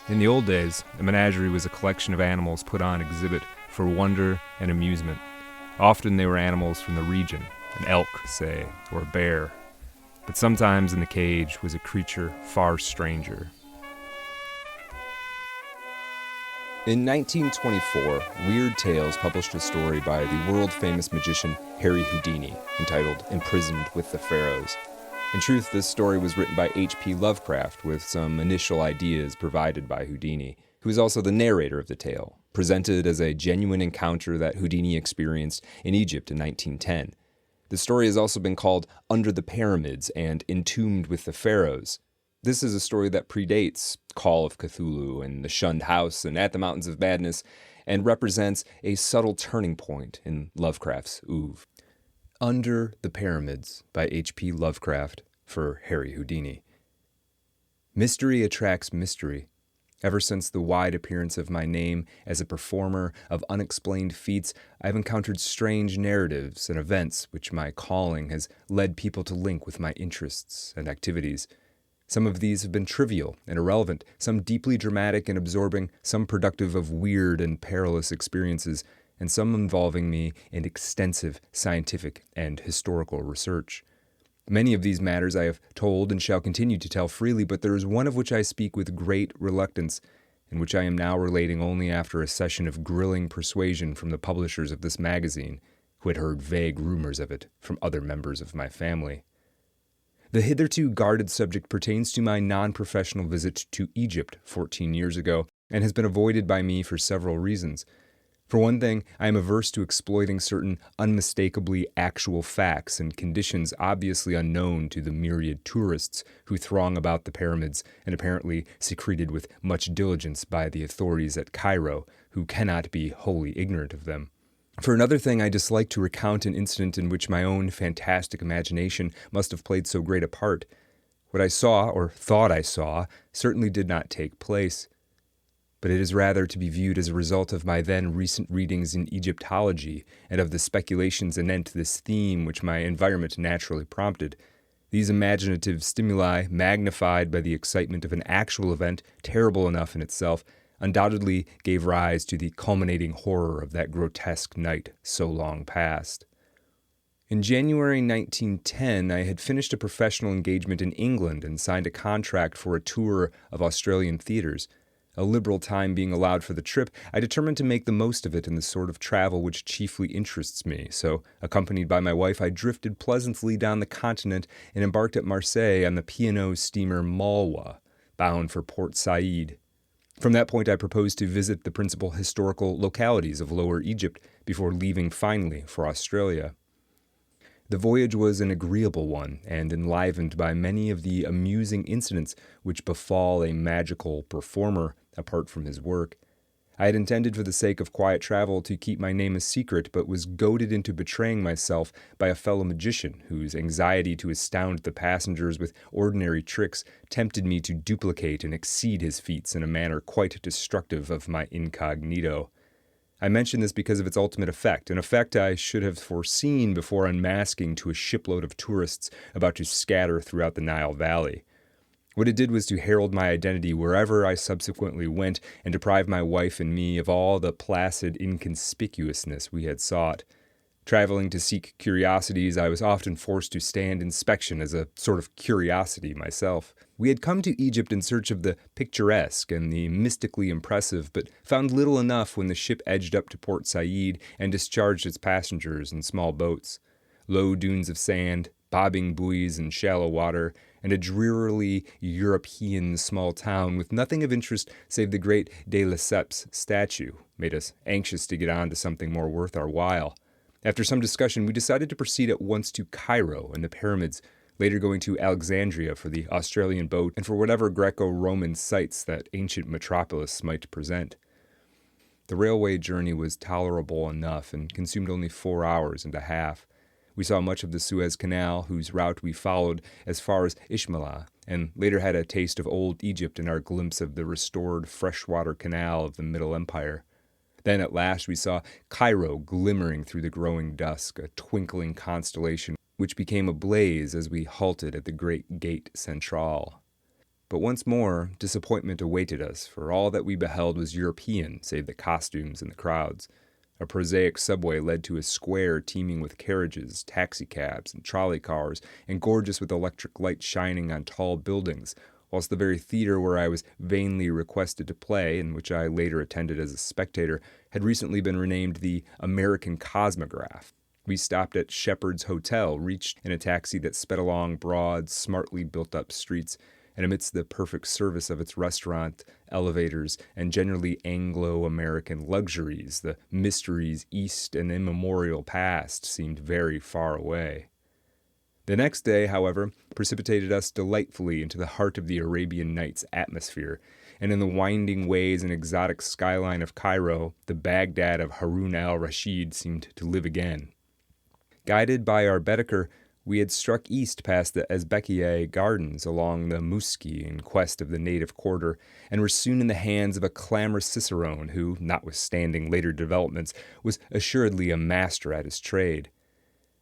In the old days, a menagerie was a collection of animals put on exhibit for wonder and amusement. Often they were animals from the region, an elk, say, or a bear. But sometimes in the cage was a creature far stranger. In 1924, Weird Tales published a story by the world-famous magician Harry Houdini, entitled Imprisoned with the Pharaohs. In truth, this story was written by H.P. Lovecraft with some initial ideas provided by Houdini, who is also the narrator of the tale, presented as a genuine encounter that Houdini experienced in Egypt in 1910. The story has also been called Under the Pyramids and Entombed with the Pharaohs. This is a story that predates Call of Cthulhu and the Shunned House and At the Mountains of Madness, and represents a subtle turning point in Lovecraft's oeuvre. Under the Pyramids by H.P. Lovecraft for Harry Houdini. Mystery attracts mystery. Ever since the wide appearance of my name as a performer of unexplained feats, I have encountered strange narratives and events which my calling has led people to link with my interests and activities. Some of these have been trivial and irrelevant, some deeply dramatic and absorbing, some productive of weird and perilous experiences, and some involving me in extensive scientific and historical research. Many of these matters I have told and shall continue to tell freely, but there is one of which I speak with great reluctance, and which I am now relating only after a session of grilling persuasion from the publishers of this magazine, who had heard vague rumors of it from other members of my family. The hitherto guarded subject pertains to my non-professional visit to Egypt 14 years ago, and has been avoided by me for several reasons. For one thing, I am averse to exploiting certain unmistakably actual facts and conditions obviously unknown to the myriad tourists who throng about the pyramids and apparently secreted with much diligence by the authorities at Cairo, who cannot be wholly ignorant of them. For another thing, I dislike to recount an incident in which my own fantastic imagination must have played so great a part. What I saw, or thought I saw, certainly did not take place. But it is rather to be viewed as a result of my then recent readings in Egyptology and of the speculations anent this theme which my environment naturally prompted. These imaginative stimuli, magnified by the excitement of an actual event, terrible enough in itself, undoubtedly gave rise to the culminating horror of that grotesque night so long past. In January 1910, I had finished a professional engagement in England and signed a contract for a tour of Australian theaters. A liberal time being allowed for the trip, I determined to make the most of it in the sort of travel which chiefly interests me, so, accompanied by my wife, I drifted pleasantly down the continent and embarked at Marseille on the P&O steamer Malwa, bound for Port Said. From that point, I proposed to visit the principal historical localities of Lower Egypt before leaving finally for Australia. The voyage was an agreeable one, and enlivened by many of the amusing incidents which befall a magical performer apart from his work. I had intended for the sake of quiet travel to keep my name a secret, but was goaded into betraying myself by a fellow magician whose anxiety to astound the passengers with ordinary tricks tempted me to duplicate and exceed his feats in a manner quite destructive of my incognito. I mention this because of its ultimate effect, an effect I should have foreseen before unmasking to a shipload of tourists about to scatter throughout the Nile Valley. What it did was to herald my identity wherever I subsequently went and deprive my wife and me of all the placid inconspicuousness we had sought. Traveling to seek curiosities, I was often forced to stand inspection as a sort of curiosity myself. We had come to Egypt in search of the picturesque and the mystically impressive, but found little enough when the ship edged up to Port Said and discharged its passengers in small boats. Low dunes of sand, bobbing buoys in shallow water, and a drearily European small town with nothing of interest save the great de Lesseps statue made us anxious to get on to something more worth our while. After some discussion, we decided to proceed at once to Cairo and the pyramids, later going to Alexandria for the Australian boat and for whatever Greco-Roman sights that ancient metropolis might present. The railway journey was tolerable enough and consumed only 4 hours and a half. We saw much of the Suez Canal, whose route we followed as far as Ismailia, and later had a taste of old Egypt in our glimpse of the restored freshwater canal of the Middle Empire. Then at last we saw Cairo glimmering through the growing dusk, a twinkling constellation which became ablaze as we halted at the great Gate Central. But once more, disappointment awaited us, for all that we beheld was European, save the costumes and the crowds. A prosaic subway led to a square teeming with carriages, taxicabs, and trolley cars, and gorgeous with electric lights shining on tall buildings, whilst the very theater where I was vainly requested to play, and which I later attended as a spectator, had recently been renamed the American Cosmograph. We stopped at Shepherd's Hotel, reached in a taxi that sped along broad, smartly built-up streets, and amidst the perfect service of its restaurant, elevators, and generally Anglo-American luxuries, the mysteries east and immemorial past seemed very far away. The next day, however, precipitated us delightfully into the heart of the Arabian Nights atmosphere, and in the winding ways and exotic skyline of Cairo, the Baghdad of Harun al-Rashid seemed to live again. Guided by our Baedeker, we had struck east past the Ezbekieh Gardens along the Muski in quest of the native quarter, and were soon in the hands of a clamorous cicerone who, notwithstanding later developments, was assuredly a master at his trade.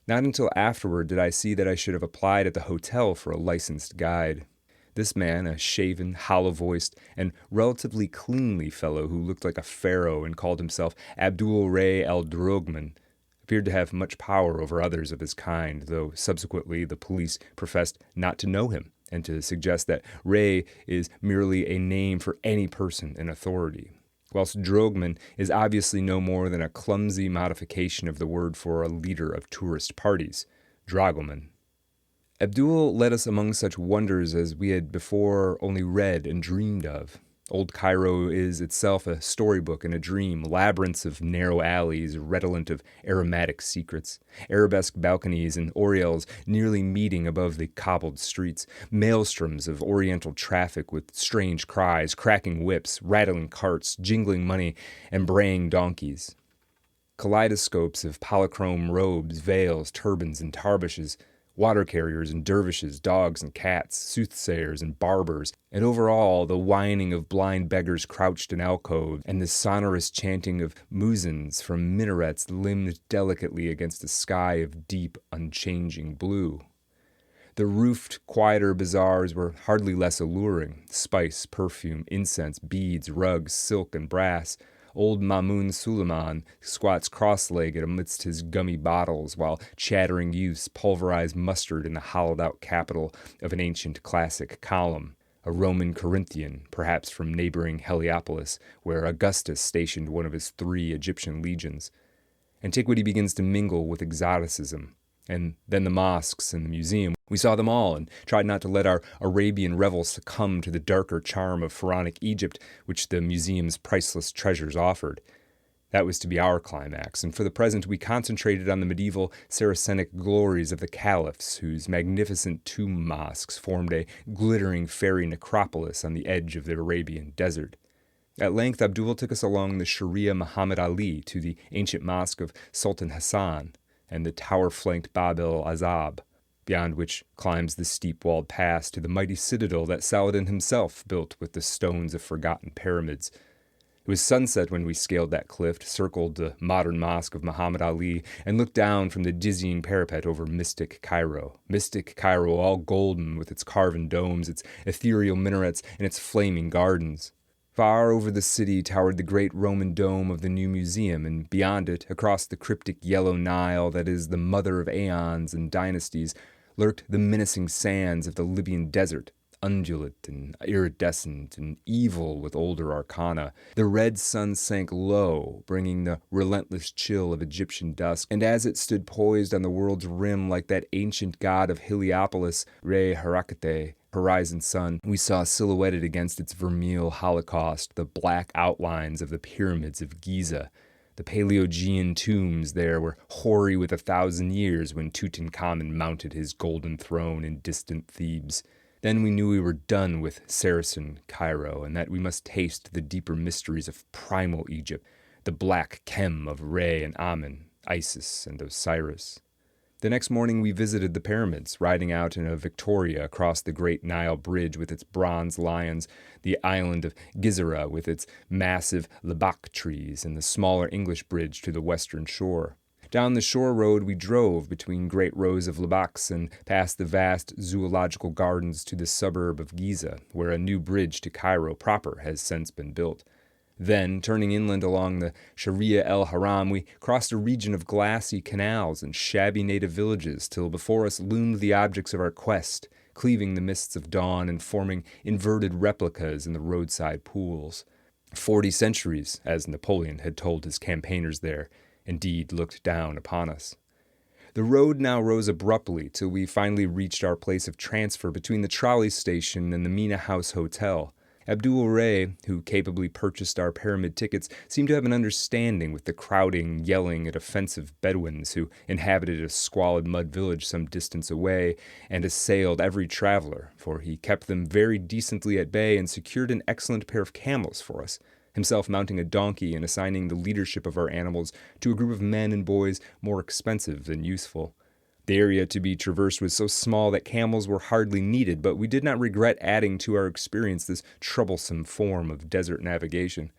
Not until afterward did I see that I should have applied at the hotel for a licensed guide. This man, a shaven, hollow-voiced, and relatively cleanly fellow who looked like a pharaoh and called himself Abdul Ray el-Drogman, appeared to have much power over others of his kind, though subsequently the police professed not to know him, and to suggest that Ray is merely a name for any person in authority, whilst Drogman is obviously no more than a clumsy modification of the word for a leader of tourist parties, dragoman. Abdul led us among such wonders as we had before only read and dreamed of. Old Cairo is itself a storybook and a dream, labyrinths of narrow alleys redolent of aromatic secrets, arabesque balconies and oriels nearly meeting above the cobbled streets, maelstroms of oriental traffic with strange cries, cracking whips, rattling carts, jingling money, and braying donkeys. Kaleidoscopes of polychrome robes, veils, turbans, and tarbushes, water carriers and dervishes, dogs and cats, soothsayers and barbers, and over all the whining of blind beggars crouched in alcoves, and the sonorous chanting of muezzins from minarets limned delicately against a sky of deep, unchanging blue. The roofed, quieter bazaars were hardly less alluring. Spice, perfume, incense, beads, rugs, silk, and brass. Old Mamun Suleiman squats cross-legged amidst his gummy bottles, while chattering youths pulverize mustard in the hollowed-out capital of an ancient classic column, a Roman Corinthian, perhaps from neighboring Heliopolis, where Augustus stationed one of his 3 Egyptian legions. Antiquity begins to mingle with exoticism, and then the mosques and the museum. We saw them all and tried not to let our Arabian revel succumb to the darker charm of pharaonic Egypt, which the museum's priceless treasures offered. That was to be our climax, and for the present we concentrated on the medieval Saracenic glories of the caliphs, whose magnificent tomb mosques formed a glittering fairy necropolis on the edge of the Arabian desert. At length Abdul took us along the Sharia Muhammad Ali to the ancient mosque of Sultan Hassan, and the tower-flanked Bab el-Azab, beyond which climbs the steep-walled pass to the mighty citadel that Saladin himself built with the stones of forgotten pyramids. It was sunset when we scaled that cliff, circled the modern mosque of Muhammad Ali, and looked down from the dizzying parapet over mystic Cairo. Mystic Cairo, all golden with its carven domes, its ethereal minarets, and its flaming gardens. Far over the city towered the great Roman dome of the new museum, and beyond it, across the cryptic yellow Nile that is the mother of aeons and dynasties, lurked the menacing sands of the Libyan desert, undulate and iridescent and evil with older arcana. The red sun sank low, bringing the relentless chill of Egyptian dusk, and as it stood poised on the world's rim like that ancient god of Heliopolis, Re Harakate, horizon sun, we saw silhouetted against its vermeil holocaust the black outlines of the pyramids of Giza. The Paleogean tombs there were hoary with 1,000 years when Tutankhamun mounted his golden throne in distant Thebes. Then we knew we were done with Saracen Cairo, and that we must taste the deeper mysteries of primal Egypt, the black chem of Re and Amen, Isis and Osiris. The next morning we visited the pyramids, riding out in a Victoria across the great Nile Bridge with its bronze lions, the island of Gizera with its massive lebbak trees, and the smaller English bridge to the western shore. Down the shore road we drove between great rows of lebaks and past the vast zoological gardens to the suburb of Giza, where a new bridge to Cairo proper has since been built. Then, turning inland along the Sharia el Haram, we crossed a region of glassy canals and shabby native villages till before us loomed the objects of our quest, cleaving the mists of dawn and forming inverted replicas in the roadside pools. 40 centuries, as Napoleon had told his campaigners there, indeed looked down upon us. The road now rose abruptly till we finally reached our place of transfer between the trolley station and the Mina House Hotel. Abdul Ray, who capably purchased our pyramid tickets, seemed to have an understanding with the crowding, yelling, and offensive Bedouins who inhabited a squalid mud village some distance away and assailed every traveler, for he kept them very decently at bay and secured an excellent pair of camels for us, himself mounting a donkey and assigning the leadership of our animals to a group of men and boys more expensive than useful. The area to be traversed was so small that camels were hardly needed, but we did not regret adding to our experience this troublesome form of desert navigation.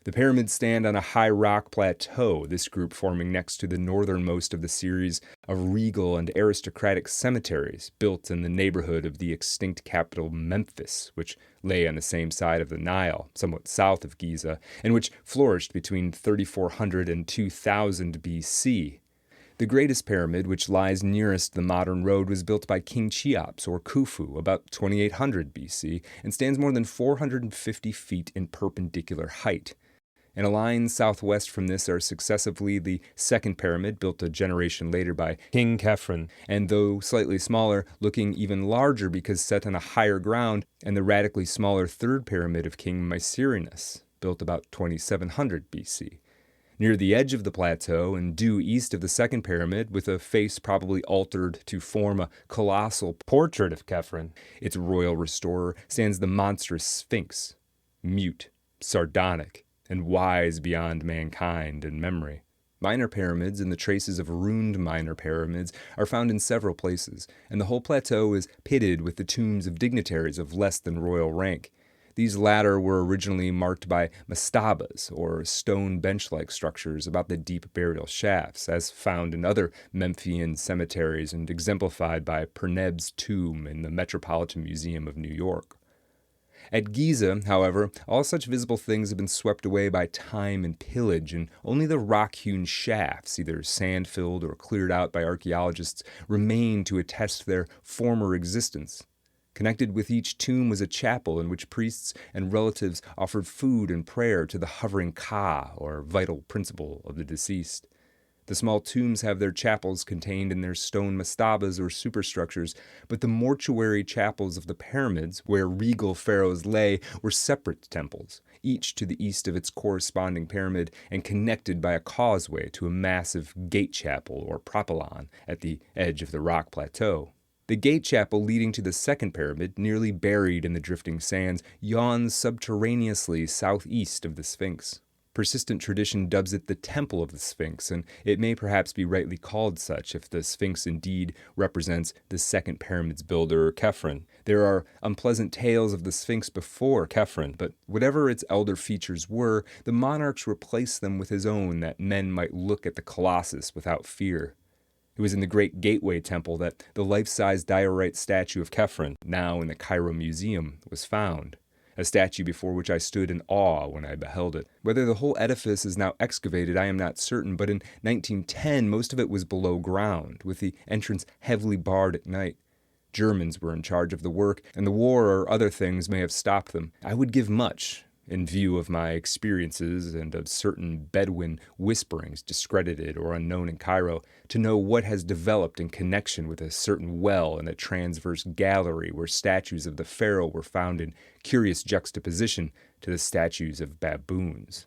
The pyramids stand on a high rock plateau, this group forming next to the northernmost of the series of regal and aristocratic cemeteries built in the neighborhood of the extinct capital Memphis, which lay on the same side of the Nile, somewhat south of Giza, and which flourished between 3400 and 2000 BC. The greatest pyramid, which lies nearest the modern road, was built by King Cheops, or Khufu, about 2800 BC, and stands more than 450 feet in perpendicular height. In a line southwest from this are successively the second pyramid, built a generation later by King Khephren, and though slightly smaller, looking even larger because set on a higher ground, and the radically smaller third pyramid of King Mycerinus, built about 2700 BC. Near the edge of the plateau and due east of the second pyramid, with a face probably altered to form a colossal portrait of Khephren, its royal restorer, stands the monstrous Sphinx, mute, sardonic, and wise beyond mankind and memory. Minor pyramids and the traces of ruined minor pyramids are found in several places, and the whole plateau is pitted with the tombs of dignitaries of less than royal rank. These latter were originally marked by mastabas, or stone bench-like structures about the deep burial shafts, as found in other Memphian cemeteries and exemplified by Perneb's tomb in the Metropolitan Museum of New York. At Giza, however, all such visible things have been swept away by time and pillage, and only the rock-hewn shafts, either sand-filled or cleared out by archaeologists, remain to attest their former existence. Connected with each tomb was a chapel in which priests and relatives offered food and prayer to the hovering Ka, or vital principle of the deceased. The small tombs have their chapels contained in their stone mastabas or superstructures, but the mortuary chapels of the pyramids, where regal pharaohs lay, were separate temples, each to the east of its corresponding pyramid and connected by a causeway to a massive gate chapel or propylon at the edge of the rock plateau. The gate chapel leading to the second pyramid, nearly buried in the drifting sands, yawns subterraneously southeast of the Sphinx. Persistent tradition dubs it the Temple of the Sphinx, and it may perhaps be rightly called such if the Sphinx indeed represents the second pyramid's builder, Khephren. There are unpleasant tales of the Sphinx before Khephren, but whatever its elder features were, the monarchs replaced them with his own that men might look at the colossus without fear. It was in the great Gateway Temple that the life-size diorite statue of Khephren, now in the Cairo Museum, was found, a statue before which I stood in awe when I beheld it. Whether the whole edifice is now excavated, I am not certain, but in 1910 most of it was below ground, with the entrance heavily barred at night. Germans were in charge of the work, and the war or other things may have stopped them. I would give much, in view of my experiences and of certain Bedouin whisperings discredited or unknown in Cairo, to know what has developed in connection with a certain well in a transverse gallery where statues of the pharaoh were found in curious juxtaposition to the statues of baboons.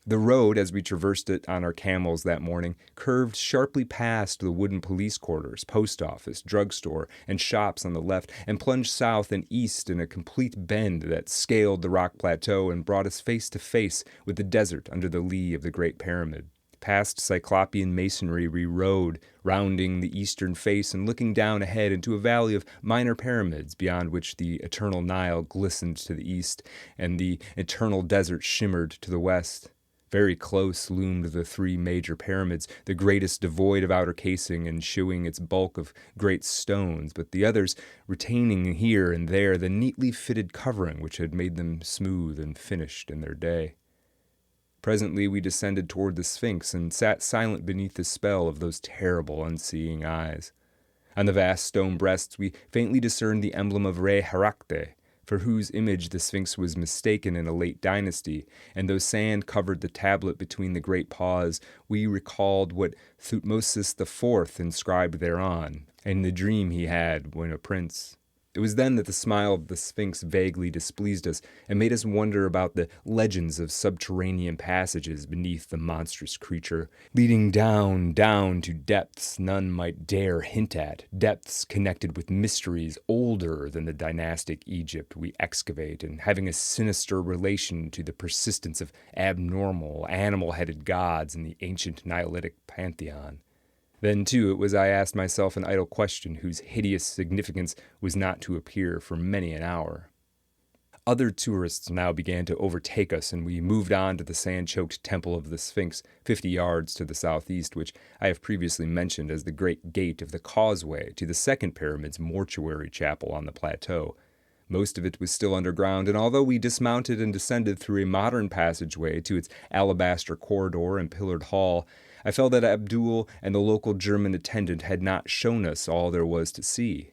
The road, as we traversed it on our camels that morning, curved sharply past the wooden police quarters, post office, drugstore, and shops on the left, and plunged south and east in a complete bend that scaled the rock plateau and brought us face to face with the desert under the lee of the Great Pyramid. Past Cyclopean masonry we rode, rounding the eastern face and looking down ahead into a valley of minor pyramids beyond which the eternal Nile glistened to the east and the eternal desert shimmered to the west. Very close loomed the three major pyramids, the greatest devoid of outer casing and showing its bulk of great stones, but the others retaining here and there the neatly fitted covering which had made them smooth and finished in their day. Presently we descended toward the Sphinx and sat silent beneath the spell of those terrible, unseeing eyes. On the vast stone breasts we faintly discerned the emblem of Re Harakte, for whose image the Sphinx was mistaken in a late dynasty, and though sand covered the tablet between the great paws, we recalled what Thutmosis IV inscribed thereon, and the dream he had when a prince. It was then that the smile of the Sphinx vaguely displeased us, and made us wonder about the legends of subterranean passages beneath the monstrous creature, leading down to depths none might dare hint at, depths connected with mysteries older than the dynastic Egypt we excavate, and having a sinister relation to the persistence of abnormal, animal-headed gods in the ancient Nihilistic pantheon. Then, too, it was I asked myself an idle question whose hideous significance was not to appear for many an hour. Other tourists now began to overtake us, and we moved on to the sand-choked temple of the Sphinx, 50 yards to the southeast, which I have previously mentioned as the great gate of the causeway to the second pyramid's mortuary chapel on the plateau. Most of it was still underground, and although we dismounted and descended through a modern passageway to its alabaster corridor and pillared hall, I felt that Abdul and the local German attendant had not shown us all there was to see.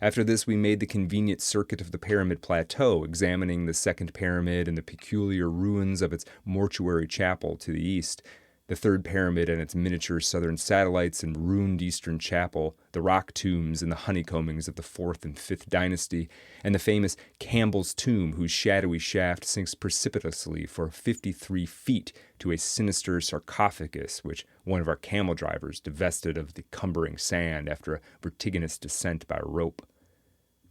After this, we made the convenient circuit of the pyramid plateau, examining the second pyramid and the peculiar ruins of its mortuary chapel to the east, the third pyramid and its miniature southern satellites and ruined eastern chapel, the rock tombs and the honeycombings of the 4th and 5th dynasty, and the famous Campbell's tomb whose shadowy shaft sinks precipitously for 53 feet to a sinister sarcophagus which one of our camel drivers divested of the cumbering sand after a vertiginous descent by rope.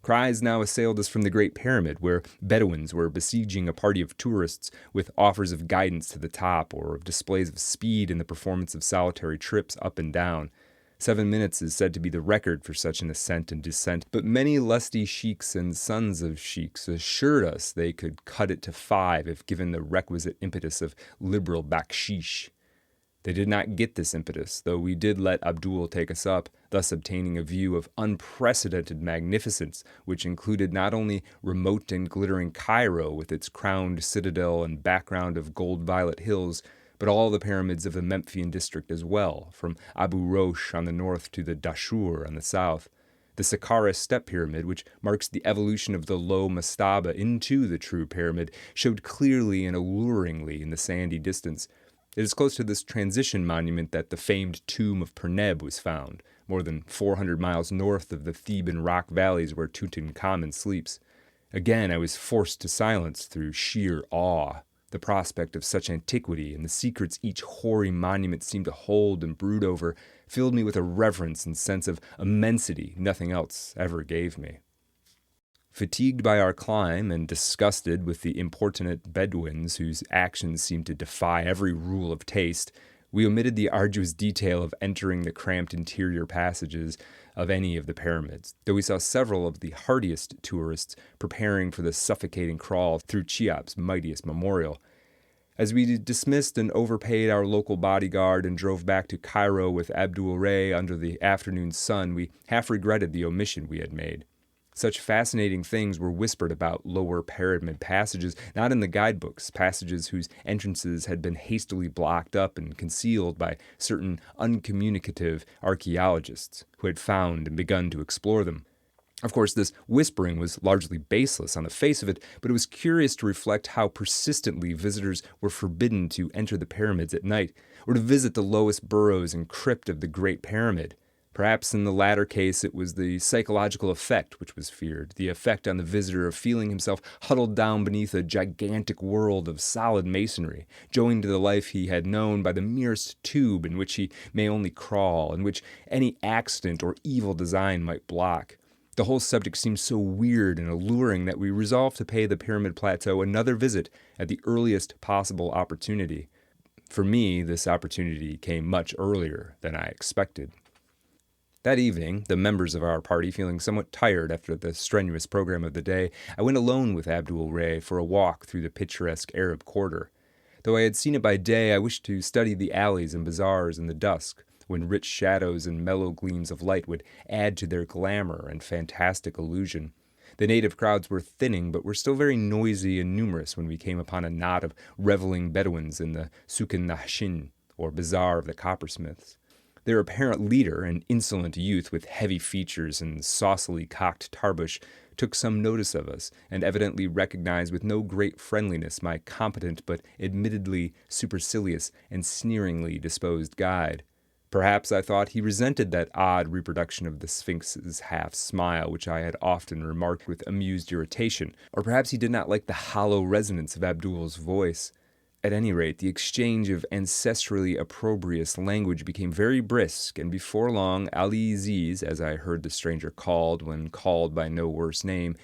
Cries now assailed us from the Great Pyramid, where Bedouins were besieging a party of tourists with offers of guidance to the top or of displays of speed in the performance of solitary trips up and down. 7 minutes is said to be the record for such an ascent and descent, but many lusty sheiks and sons of sheiks assured us they could cut it to 5 if given the requisite impetus of liberal baksheesh. They did not get this impetus, though we did let Abdul take us up, thus obtaining a view of unprecedented magnificence, which included not only remote and glittering Cairo with its crowned citadel and background of gold-violet hills, but all the pyramids of the Memphian district as well, from Abu Rosh on the north to the Dashur on the south. The Saqqara step pyramid, which marks the evolution of the low mastaba into the true pyramid, showed clearly and alluringly in the sandy distance. It is close to this transition monument that the famed tomb of Perneb was found, more than 400 miles north of the Theban rock valleys where Tutankhamun sleeps. Again, I was forced to silence through sheer awe. The prospect of such antiquity and the secrets each hoary monument seemed to hold and brood over filled me with a reverence and sense of immensity nothing else ever gave me. Fatigued by our climb and disgusted with the importunate Bedouins whose actions seemed to defy every rule of taste, we omitted the arduous detail of entering the cramped interior passages of any of the pyramids, though we saw several of the hardiest tourists preparing for the suffocating crawl through Cheops' mightiest memorial. As we dismissed and overpaid our local bodyguard and drove back to Cairo with Abdul Ray under the afternoon sun, we half regretted the omission we had made. Such fascinating things were whispered about lower pyramid passages, not in the guidebooks, passages whose entrances had been hastily blocked up and concealed by certain uncommunicative archaeologists who had found and begun to explore them. Of course, this whispering was largely baseless on the face of it, but it was curious to reflect how persistently visitors were forbidden to enter the pyramids at night, or to visit the lowest burrows and crypt of the Great Pyramid. Perhaps in the latter case it was the psychological effect which was feared, the effect on the visitor of feeling himself huddled down beneath a gigantic world of solid masonry, joined to the life he had known by the merest tube in which he may only crawl, and which any accident or evil design might block. The whole subject seemed so weird and alluring that we resolved to pay the Pyramid Plateau another visit at the earliest possible opportunity. For me, this opportunity came much earlier than I expected. That evening, the members of our party feeling somewhat tired after the strenuous program of the day, I went alone with Abdul Ray for a walk through the picturesque Arab quarter. Though I had seen it by day, I wished to study the alleys and bazaars in the dusk, when rich shadows and mellow gleams of light would add to their glamour and fantastic illusion. The native crowds were thinning, but were still very noisy and numerous when we came upon a knot of reveling Bedouins in the Sukin Nahshin, or Bazaar of the Coppersmiths. Their apparent leader, an insolent youth with heavy features and saucily cocked tarbush, took some notice of us, and evidently recognized with no great friendliness my competent but admittedly supercilious and sneeringly disposed guide. Perhaps I thought he resented that odd reproduction of the Sphinx's half-smile which I had often remarked with amused irritation, or perhaps he did not like the hollow resonance of Abdul's voice. At any rate, the exchange of ancestrally opprobrious language became very brisk, and before long Ali Aziz, as I heard the stranger called when called by no worse name,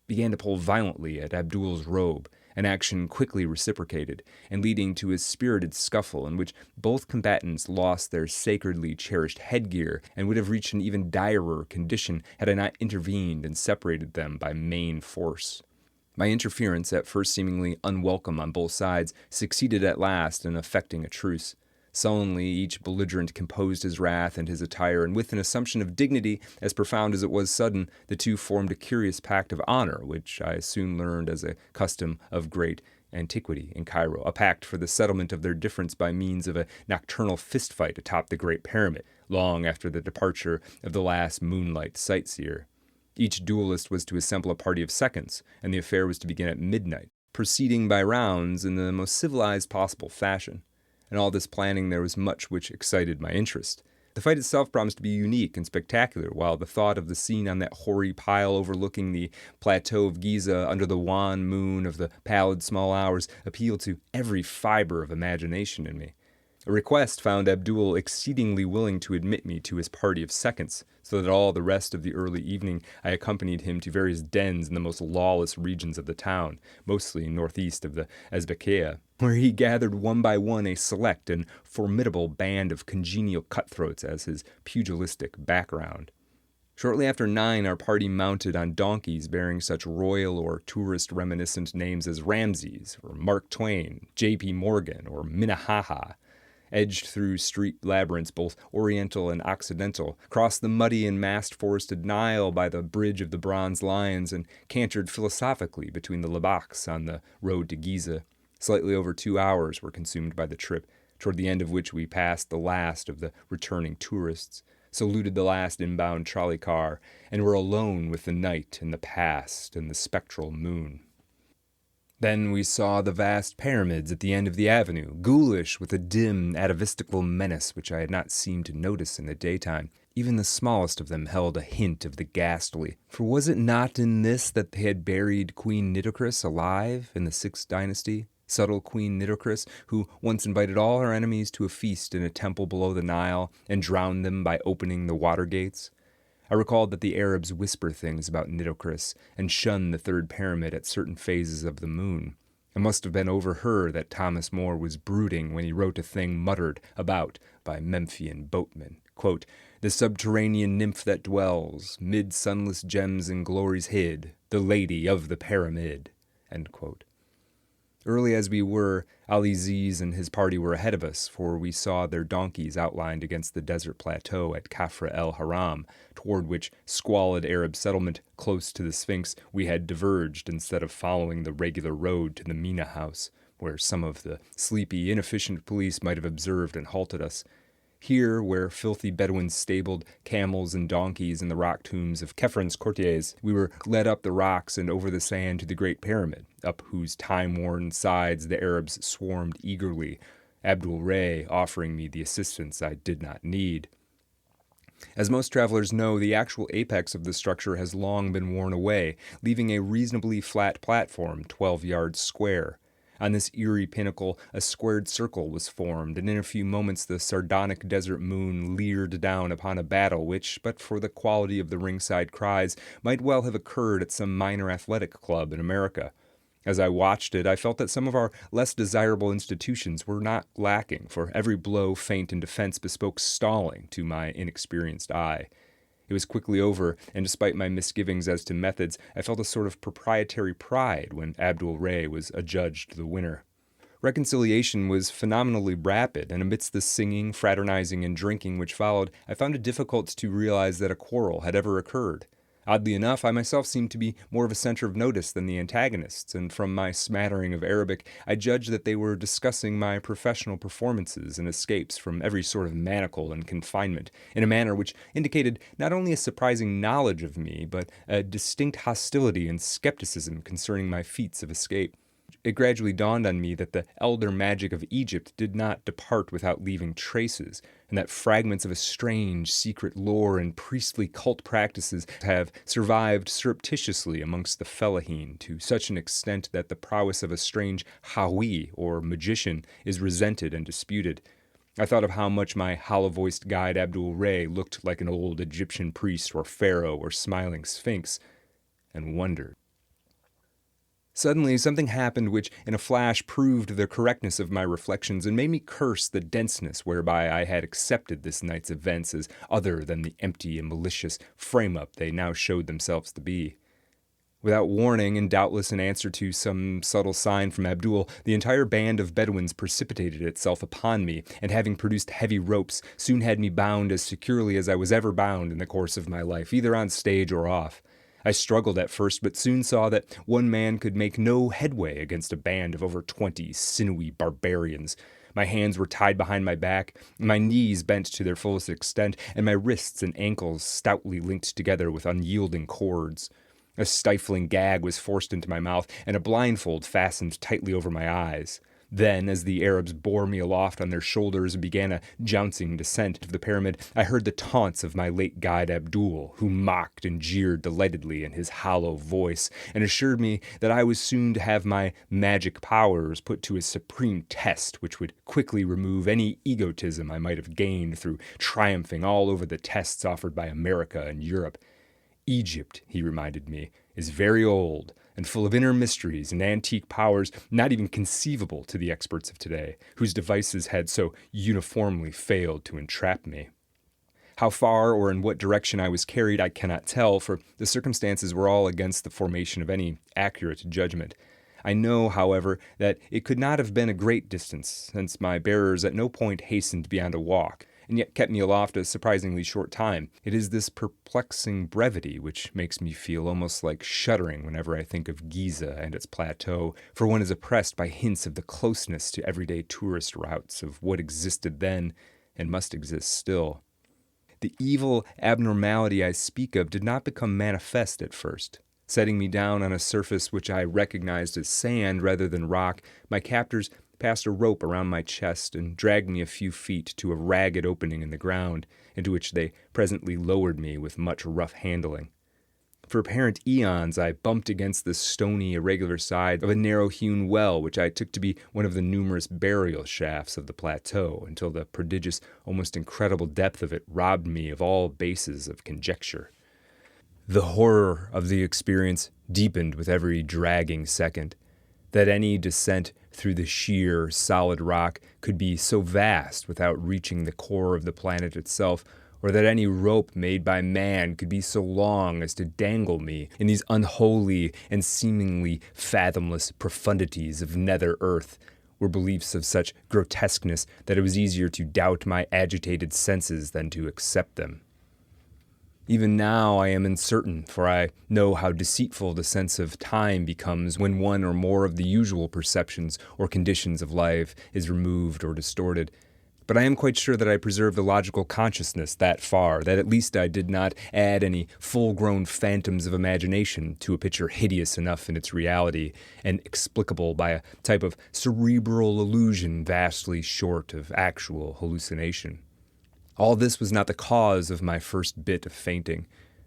began to pull violently at Abdul's robe, an action quickly reciprocated, and leading to a spirited scuffle in which both combatants lost their sacredly cherished headgear and would have reached an even direr condition had I not intervened and separated them by main force. My interference, at first seemingly unwelcome on both sides, succeeded at last in effecting a truce. Sullenly, each belligerent composed his wrath and his attire, and with an assumption of dignity as profound as it was sudden, the two formed a curious pact of honor, which I soon learned as a custom of great antiquity in Cairo, a pact for the settlement of their difference by means of a nocturnal fistfight atop the Great Pyramid, long after the departure of the last moonlight sightseer. Each duelist was to assemble a party of seconds, and the affair was to begin at midnight, proceeding by rounds in the most civilized possible fashion. In all this planning there was much which excited my interest. The fight itself promised to be unique and spectacular, while the thought of the scene on that hoary pile overlooking the plateau of Giza under the wan moon of the pallid small hours appealed to every fiber of imagination in me. A request found Abdul exceedingly willing to admit me to his party of seconds, so that all the rest of the early evening I accompanied him to various dens in the most lawless regions of the town, mostly northeast of the Ezbekiyeh, where he gathered one by one a select and formidable band of congenial cutthroats as his pugilistic background. Shortly after 9, our party mounted on donkeys bearing such royal or tourist-reminiscent names as Ramses, or Mark Twain, J.P. Morgan, or Minnehaha, edged through street labyrinths both oriental and occidental, crossed the muddy and mast-forested Nile by the bridge of the bronze lions, and cantered philosophically between the Labaks on the road to Giza. Slightly over 2 hours were consumed by the trip, toward the end of which we passed the last of the returning tourists, saluted the last inbound trolley car, and were alone with the night and the past and the spectral moon. Then we saw the vast pyramids at the end of the avenue, ghoulish with a dim, atavistical menace which I had not seemed to notice in the daytime. Even the smallest of them held a hint of the ghastly, for was it not in this that they had buried Queen Nitocris alive in the 6th dynasty? Subtle Queen Nitocris, who once invited all her enemies to a feast in a temple below the Nile and drowned them by opening the water gates. I recalled that the Arabs whisper things about Nitocris and shun the 3rd pyramid at certain phases of the moon. It must have been over her that Thomas More was brooding when he wrote a thing muttered about by Memphian boatmen. Quote, "The subterranean nymph that dwells, mid sunless gems and glories hid, the lady of the pyramid." End quote. Early as we were, Ali Aziz and his party were ahead of us, for we saw their donkeys outlined against the desert plateau at Kafra el Haram, toward which squalid Arab settlement close to the Sphinx we had diverged instead of following the regular road to the Mina house, where some of the sleepy, inefficient police might have observed and halted us. Here, where filthy Bedouins stabled camels and donkeys in the rock tombs of Kefren's courtiers, we were led up the rocks and over the sand to the Great Pyramid, up whose time-worn sides the Arabs swarmed eagerly, Abdul Ray offering me the assistance I did not need. As most travelers know, the actual apex of the structure has long been worn away, leaving a reasonably flat platform 12 yards square. On this eerie pinnacle, a squared circle was formed, and in a few moments the sardonic desert moon leered down upon a battle which, but for the quality of the ringside cries, might well have occurred at some minor athletic club in America. As I watched it, I felt that some of our less desirable institutions were not lacking, for every blow, feint, and defense bespoke stalling to my inexperienced eye. It was quickly over, and despite my misgivings as to methods, I felt a sort of proprietary pride when Abdul Ray was adjudged the winner. Reconciliation was phenomenally rapid, and amidst the singing, fraternizing, and drinking which followed, I found it difficult to realize that a quarrel had ever occurred. Oddly enough, I myself seemed to be more of a center of notice than the antagonists, and from my smattering of Arabic, I judged that they were discussing my professional performances and escapes from every sort of manacle and confinement, in a manner which indicated not only a surprising knowledge of me, but a distinct hostility and skepticism concerning my feats of escape. It gradually dawned on me that the elder magic of Egypt did not depart without leaving traces, and that fragments of a strange, secret lore and priestly cult practices have survived surreptitiously amongst the Fellahin to such an extent that the prowess of a strange Hawi, or magician, is resented and disputed. I thought of how much my hollow-voiced guide Abdul Ray looked like an old Egyptian priest or pharaoh or smiling sphinx, and wondered. Suddenly, something happened which, in a flash, proved the correctness of my reflections and made me curse the denseness whereby I had accepted this night's events as other than the empty and malicious frame-up they now showed themselves to be. Without warning, and doubtless in answer to some subtle sign from Abdul, the entire band of Bedouins precipitated itself upon me, and having produced heavy ropes, soon had me bound as securely as I was ever bound in the course of my life, either on stage or off. I struggled at first, but soon saw that one man could make no headway against a band of over 20 sinewy barbarians. My hands were tied behind my back, my knees bent to their fullest extent, and my wrists and ankles stoutly linked together with unyielding cords. A stifling gag was forced into my mouth, and a blindfold fastened tightly over my eyes. Then, as the Arabs bore me aloft on their shoulders and began a jouncing descent of the pyramid, I heard the taunts of my late guide Abdul, who mocked and jeered delightedly in his hollow voice, and assured me that I was soon to have my magic powers put to a supreme test which would quickly remove any egotism I might have gained through triumphing all over the tests offered by America and Europe. Egypt, he reminded me, is very old and full of inner mysteries and antique powers not even conceivable to the experts of today, whose devices had so uniformly failed to entrap me. How far or in what direction I was carried I cannot tell, for the circumstances were all against the formation of any accurate judgment. I know, however, that it could not have been a great distance, since my bearers at no point hastened beyond a walk, and yet kept me aloft a surprisingly short time. It is this perplexing brevity which makes me feel almost like shuddering whenever I think of Giza and its plateau, for one is oppressed by hints of the closeness to everyday tourist routes of what existed then and must exist still. The evil abnormality I speak of did not become manifest at first. Setting me down on a surface which I recognized as sand rather than rock, my captors passed a rope around my chest and dragged me a few feet to a ragged opening in the ground, into which they presently lowered me with much rough handling. For apparent eons I bumped against the stony, irregular side of a narrow-hewn well which I took to be one of the numerous burial shafts of the plateau, until the prodigious, almost incredible depth of it robbed me of all basis of conjecture. The horror of the experience deepened with every dragging second. That any descent through the sheer, solid rock could be so vast without reaching the core of the planet itself, or that any rope made by man could be so long as to dangle me in these unholy and seemingly fathomless profundities of nether earth, were beliefs of such grotesqueness that it was easier to doubt my agitated senses than to accept them. Even now I am uncertain, for I know how deceitful the sense of time becomes when one or more of the usual perceptions or conditions of life is removed or distorted. But I am quite sure that I preserved the logical consciousness that far, that at least I did not add any full-grown phantoms of imagination to a picture hideous enough in its reality and explicable by a type of cerebral illusion vastly short of actual hallucination. All this was not the cause of my first bit of fainting.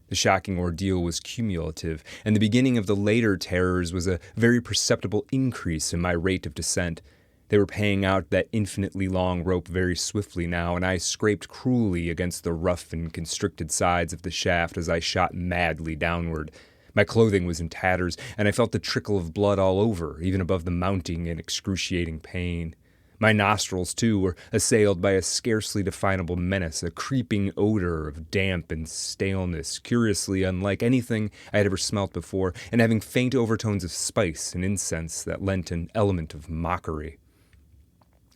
The shocking ordeal was cumulative, and the beginning of the later terrors was a very perceptible increase in my rate of descent. They were paying out that infinitely long rope very swiftly now, and I scraped cruelly against the rough and constricted sides of the shaft as I shot madly downward. My clothing was in tatters, and I felt the trickle of blood all over, even above the mounting and excruciating pain. My nostrils, too, were assailed by a scarcely definable menace, a creeping odor of damp and staleness, curiously unlike anything I had ever smelt before, and having faint overtones of spice and incense that lent an element of mockery.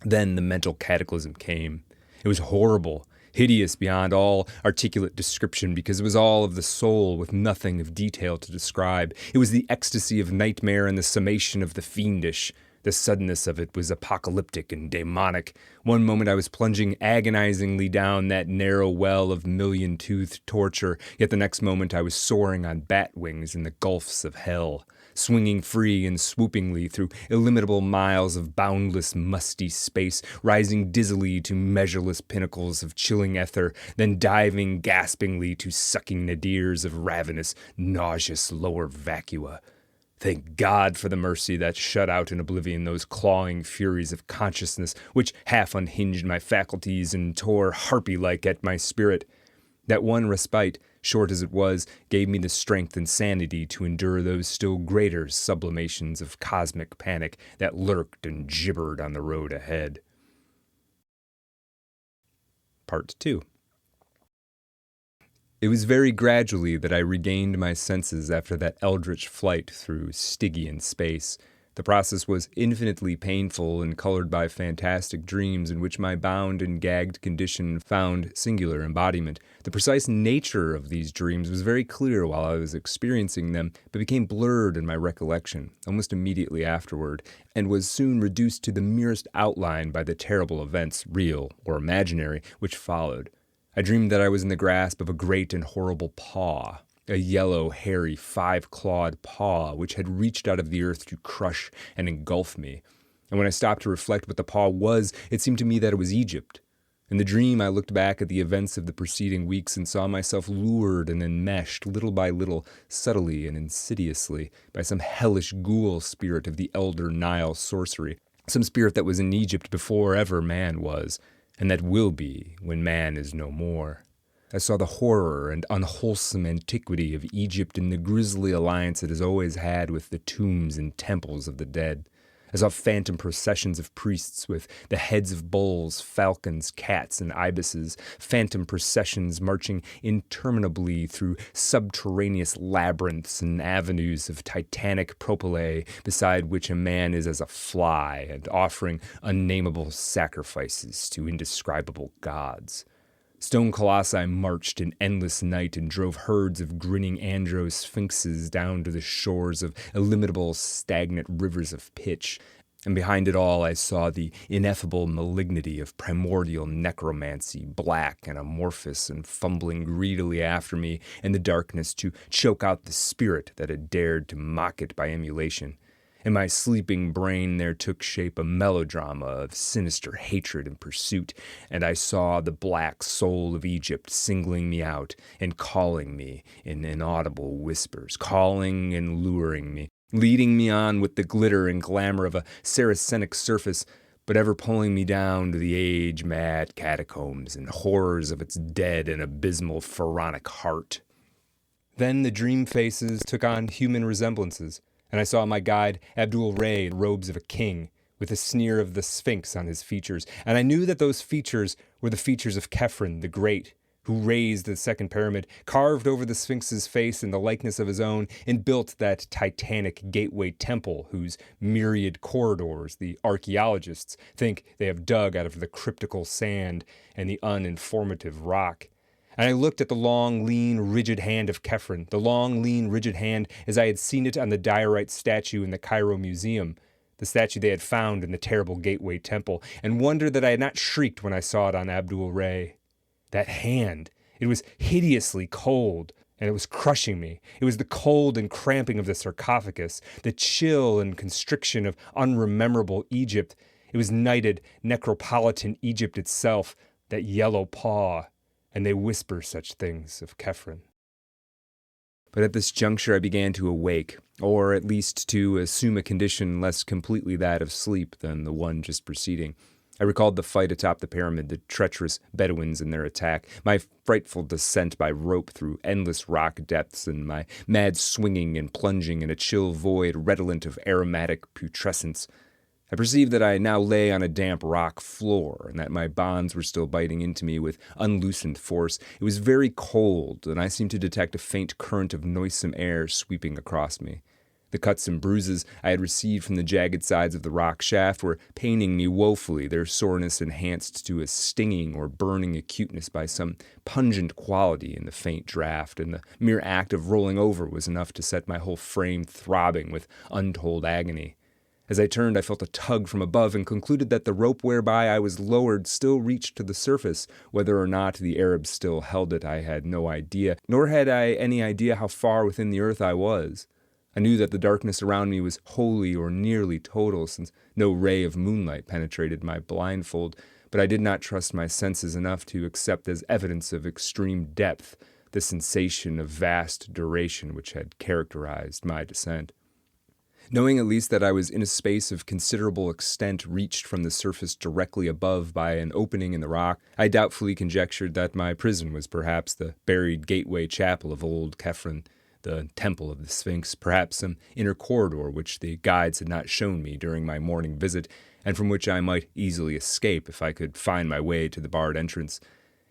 Then the mental cataclysm came. It was horrible, hideous beyond all articulate description, because it was all of the soul with nothing of detail to describe. It was the ecstasy of nightmare and the summation of the fiendish. The suddenness of it was apocalyptic and demonic. One moment I was plunging agonizingly down that narrow well of million-toothed torture, yet the next moment I was soaring on bat wings in the gulfs of hell, swinging free and swoopingly through illimitable miles of boundless, musty space, rising dizzily to measureless pinnacles of chilling ether, then diving gaspingly to sucking nadirs of ravenous, nauseous lower vacua. Thank God for the mercy that shut out in oblivion those clawing furies of consciousness which half unhinged my faculties and tore harpy-like at my spirit. That one respite, short as it was, gave me the strength and sanity to endure those still greater sublimations of cosmic panic that lurked and gibbered on the road ahead. Part 2. It was very gradually that I regained my senses after that eldritch flight through Stygian space. The process was infinitely painful and colored by fantastic dreams in which my bound and gagged condition found singular embodiment. The precise nature of these dreams was very clear while I was experiencing them, but became blurred in my recollection almost immediately afterward, and was soon reduced to the merest outline by the terrible events, real or imaginary, which followed. I dreamed that I was in the grasp of a great and horrible paw, a yellow, hairy, five-clawed paw which had reached out of the earth to crush and engulf me. And when I stopped to reflect what the paw was, it seemed to me that it was Egypt. In the dream, I looked back at the events of the preceding weeks and saw myself lured and enmeshed, little by little, subtly and insidiously, by some hellish ghoul spirit of the elder Nile sorcery, some spirit that was in Egypt before ever man was, and that will be when man is no more. I saw the horror and unwholesome antiquity of Egypt in the grisly alliance it has always had with the tombs and temples of the dead. I saw phantom processions of priests with the heads of bulls, falcons, cats, and ibises, phantom processions marching interminably through subterraneous labyrinths and avenues of titanic propylae, beside which a man is as a fly, and offering unnameable sacrifices to indescribable gods. Stone colossi marched in endless night and drove herds of grinning andro-sphinxes down to the shores of illimitable stagnant rivers of pitch. And behind it all I saw the ineffable malignity of primordial necromancy, black and amorphous and fumbling greedily after me in the darkness to choke out the spirit that had dared to mock it by emulation. In my sleeping brain there took shape a melodrama of sinister hatred and pursuit, and I saw the black soul of Egypt singling me out and calling me in inaudible whispers, calling and luring me, leading me on with the glitter and glamour of a Saracenic surface, but ever pulling me down to the age-mad catacombs and horrors of its dead and abysmal pharaonic heart. Then the dream faces took on human resemblances, and I saw my guide Abdul Ray in robes of a king, with a sneer of the Sphinx on his features, and I knew that those features were the features of Khephren the Great, who raised the second pyramid, carved over the Sphinx's face in the likeness of his own, and built that titanic gateway temple whose myriad corridors the archaeologists think they have dug out of the cryptical sand and the uninformative rock. And I looked at the long, lean, rigid hand of Khephren, the long, lean, rigid hand as I had seen it on the diorite statue in the Cairo Museum, the statue they had found in the terrible Gateway Temple, and wondered that I had not shrieked when I saw it on Abdul Ray. That hand, it was hideously cold, and it was crushing me. It was the cold and cramping of the sarcophagus, the chill and constriction of unrememberable Egypt. It was nighted, necropolitan Egypt itself, that yellow paw. And they whisper such things of Khephren. But at this juncture I began to awake, or at least to assume a condition less completely that of sleep than the one just preceding. I recalled the fight atop the pyramid, the treacherous Bedouins and their attack, my frightful descent by rope through endless rock depths, and my mad swinging and plunging in a chill void redolent of aromatic putrescence. I perceived that I now lay on a damp rock floor, and that my bonds were still biting into me with unloosened force. It was very cold, and I seemed to detect a faint current of noisome air sweeping across me. The cuts and bruises I had received from the jagged sides of the rock shaft were paining me woefully, their soreness enhanced to a stinging or burning acuteness by some pungent quality in the faint draft, and the mere act of rolling over was enough to set my whole frame throbbing with untold agony. As I turned, I felt a tug from above and concluded that the rope whereby I was lowered still reached to the surface. Whether or not the Arabs still held it, I had no idea, nor had I any idea how far within the earth I was. I knew that the darkness around me was wholly or nearly total, since no ray of moonlight penetrated my blindfold, but I did not trust my senses enough to accept as evidence of extreme depth the sensation of vast duration which had characterized my descent. Knowing at least that I was in a space of considerable extent reached from the surface directly above by an opening in the rock, I doubtfully conjectured that my prison was perhaps the buried gateway chapel of old Khephren, the temple of the Sphinx, perhaps some inner corridor which the guides had not shown me during my morning visit, and from which I might easily escape if I could find my way to the barred entrance.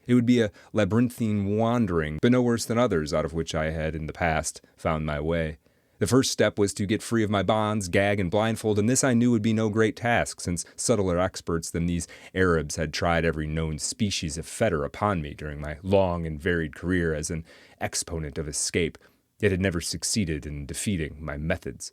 It would be a labyrinthine wandering, but no worse than others out of which I had in the past found my way. The first step was to get free of my bonds, gag, and blindfold, and this I knew would be no great task, since subtler experts than these Arabs had tried every known species of fetter upon me during my long and varied career as an exponent of escape. It had never succeeded in defeating my methods.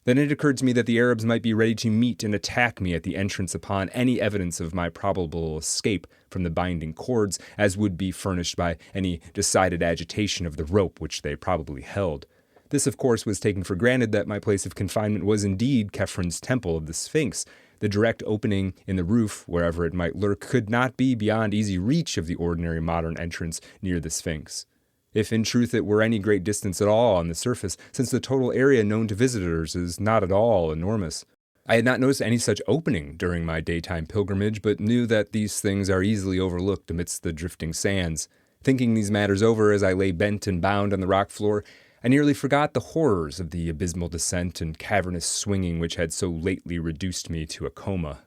Then it occurred to me that the Arabs might be ready to meet and attack me at the entrance upon any evidence of my probable escape from the binding cords, as would be furnished by any decided agitation of the rope which they probably held. This, of course, was taking for granted that my place of confinement was indeed Khepren's temple of the Sphinx. The direct opening in the roof, wherever it might lurk, could not be beyond easy reach of the ordinary modern entrance near the Sphinx. If in truth it were any great distance at all on the surface, since the total area known to visitors is not at all enormous. I had not noticed any such opening during my daytime pilgrimage, but knew that these things are easily overlooked amidst the drifting sands. Thinking these matters over as I lay bent and bound on the rock floor, I nearly forgot the horrors of the abysmal descent and cavernous swinging which had so lately reduced me to a coma.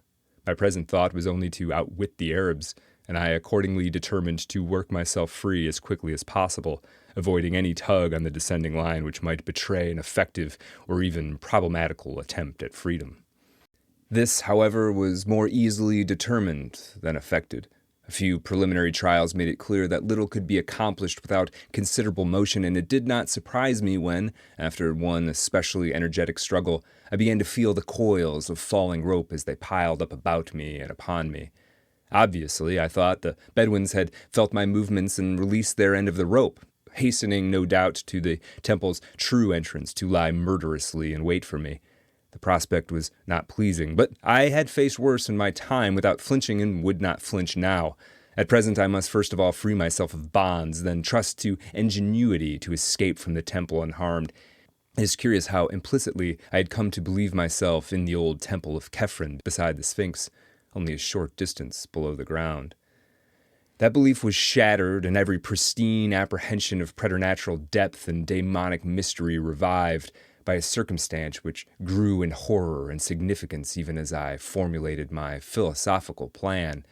My present thought was only to outwit the Arabs, and I accordingly determined to work myself free as quickly as possible, avoiding any tug on the descending line which might betray an effective or even problematical attempt at freedom. This, however, was more easily determined than effected. A few preliminary trials made it clear that little could be accomplished without considerable motion, and it did not surprise me when, after one especially energetic struggle, I began to feel the coils of falling rope as they piled up about me and upon me. Obviously, I thought, the Bedouins had felt my movements and released their end of the rope, hastening, no doubt, to the temple's true entrance to lie murderously in wait for me. The prospect was not pleasing, but I had faced worse in my time without flinching and would not flinch now. At present I must first of all free myself of bonds, then trust to ingenuity to escape from the temple unharmed. It is curious how implicitly I had come to believe myself in the old temple of Khephren beside the Sphinx, only a short distance below the ground. That belief was shattered, and every pristine apprehension of preternatural depth and demonic mystery revived, by a circumstance which grew in horror and significance even as I formulated my philosophical plan.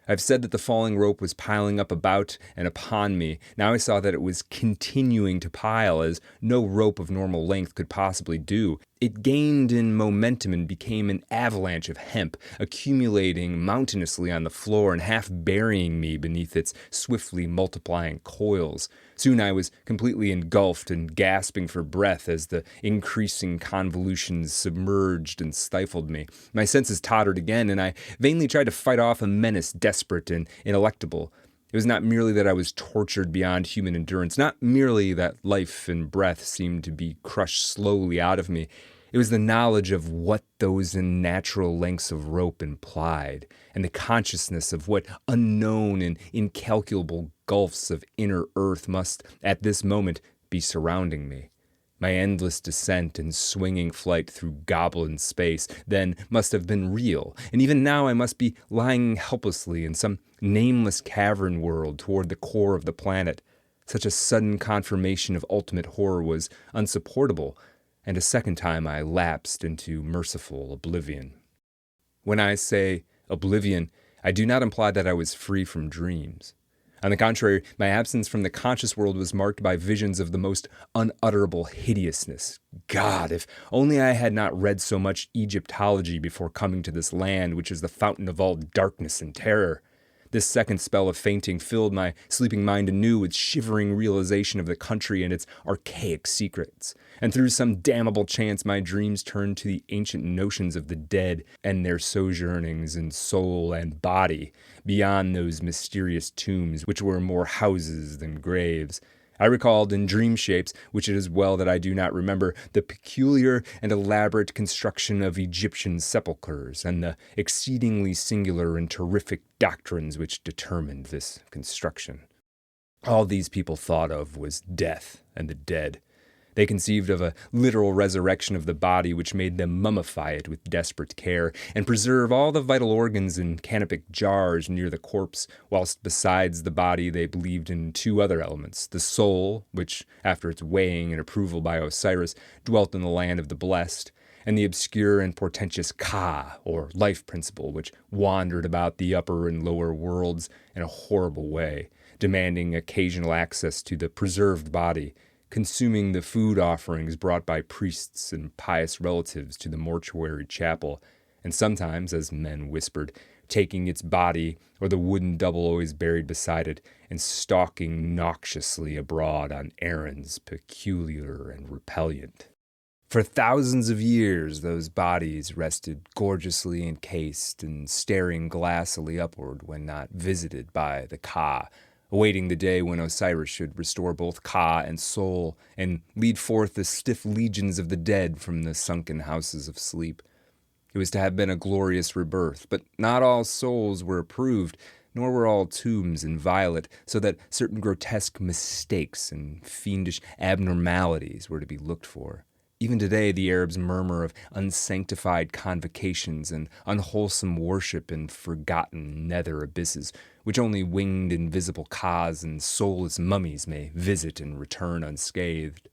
I've said that the falling rope was piling up about and upon me. Now I saw that it was continuing to pile, as no rope of normal length could possibly do. It gained in momentum and became an avalanche of hemp, accumulating mountainously on the floor and half burying me beneath its swiftly multiplying coils. Soon I was completely engulfed and gasping for breath as the increasing convolutions submerged and stifled me. My senses tottered again, and I vainly tried to fight off a menace desperate and ineluctable. It was not merely that I was tortured beyond human endurance, not merely that life and breath seemed to be crushed slowly out of me. It was the knowledge of what those unnatural lengths of rope implied, and the consciousness of what unknown and incalculable gulfs of inner earth must, at this moment, be surrounding me. My endless descent and swinging flight through goblin space then must have been real, and even now I must be lying helplessly in some nameless cavern world toward the core of the planet. Such a sudden confirmation of ultimate horror was unsupportable, and a second time I lapsed into merciful oblivion. When I say oblivion, I do not imply that I was free from dreams. On the contrary, my absence from the conscious world was marked by visions of the most unutterable hideousness. God, if only I had not read so much Egyptology before coming to this land, which is the fountain of all darkness and terror. This second spell of fainting filled my sleeping mind anew with shivering realization of the country and its archaic secrets. And through some damnable chance, my dreams turned to the ancient notions of the dead and their sojournings in soul and body, beyond those mysterious tombs which were more houses than graves. I recalled in dream shapes, which it is well that I do not remember, the peculiar and elaborate construction of Egyptian sepulchres, and the exceedingly singular and terrific doctrines which determined this construction. All these people thought of was death and the dead. They conceived of a literal resurrection of the body which made them mummify it with desperate care, and preserve all the vital organs in canopic jars near the corpse, whilst besides the body they believed in two other elements, the soul, which, after its weighing and approval by Osiris, dwelt in the land of the blessed, and the obscure and portentous Ka, or life principle, which wandered about the upper and lower worlds in a horrible way, demanding occasional access to the preserved body, consuming the food offerings brought by priests and pious relatives to the mortuary chapel, and sometimes, as men whispered, taking its body or the wooden double always buried beside it, and stalking noxiously abroad on errands peculiar and repellent. For thousands of years those bodies rested gorgeously encased and staring glassily upward when not visited by the Ka, awaiting the day when Osiris should restore both Ka and soul and lead forth the stiff legions of the dead from the sunken houses of sleep. It was to have been a glorious rebirth, but not all souls were approved, nor were all tombs inviolate, so that certain grotesque mistakes and fiendish abnormalities were to be looked for. Even today, the Arabs murmur of unsanctified convocations and unwholesome worship in forgotten nether abysses, which only winged invisible Kas and soulless mummies may visit and return unscathed.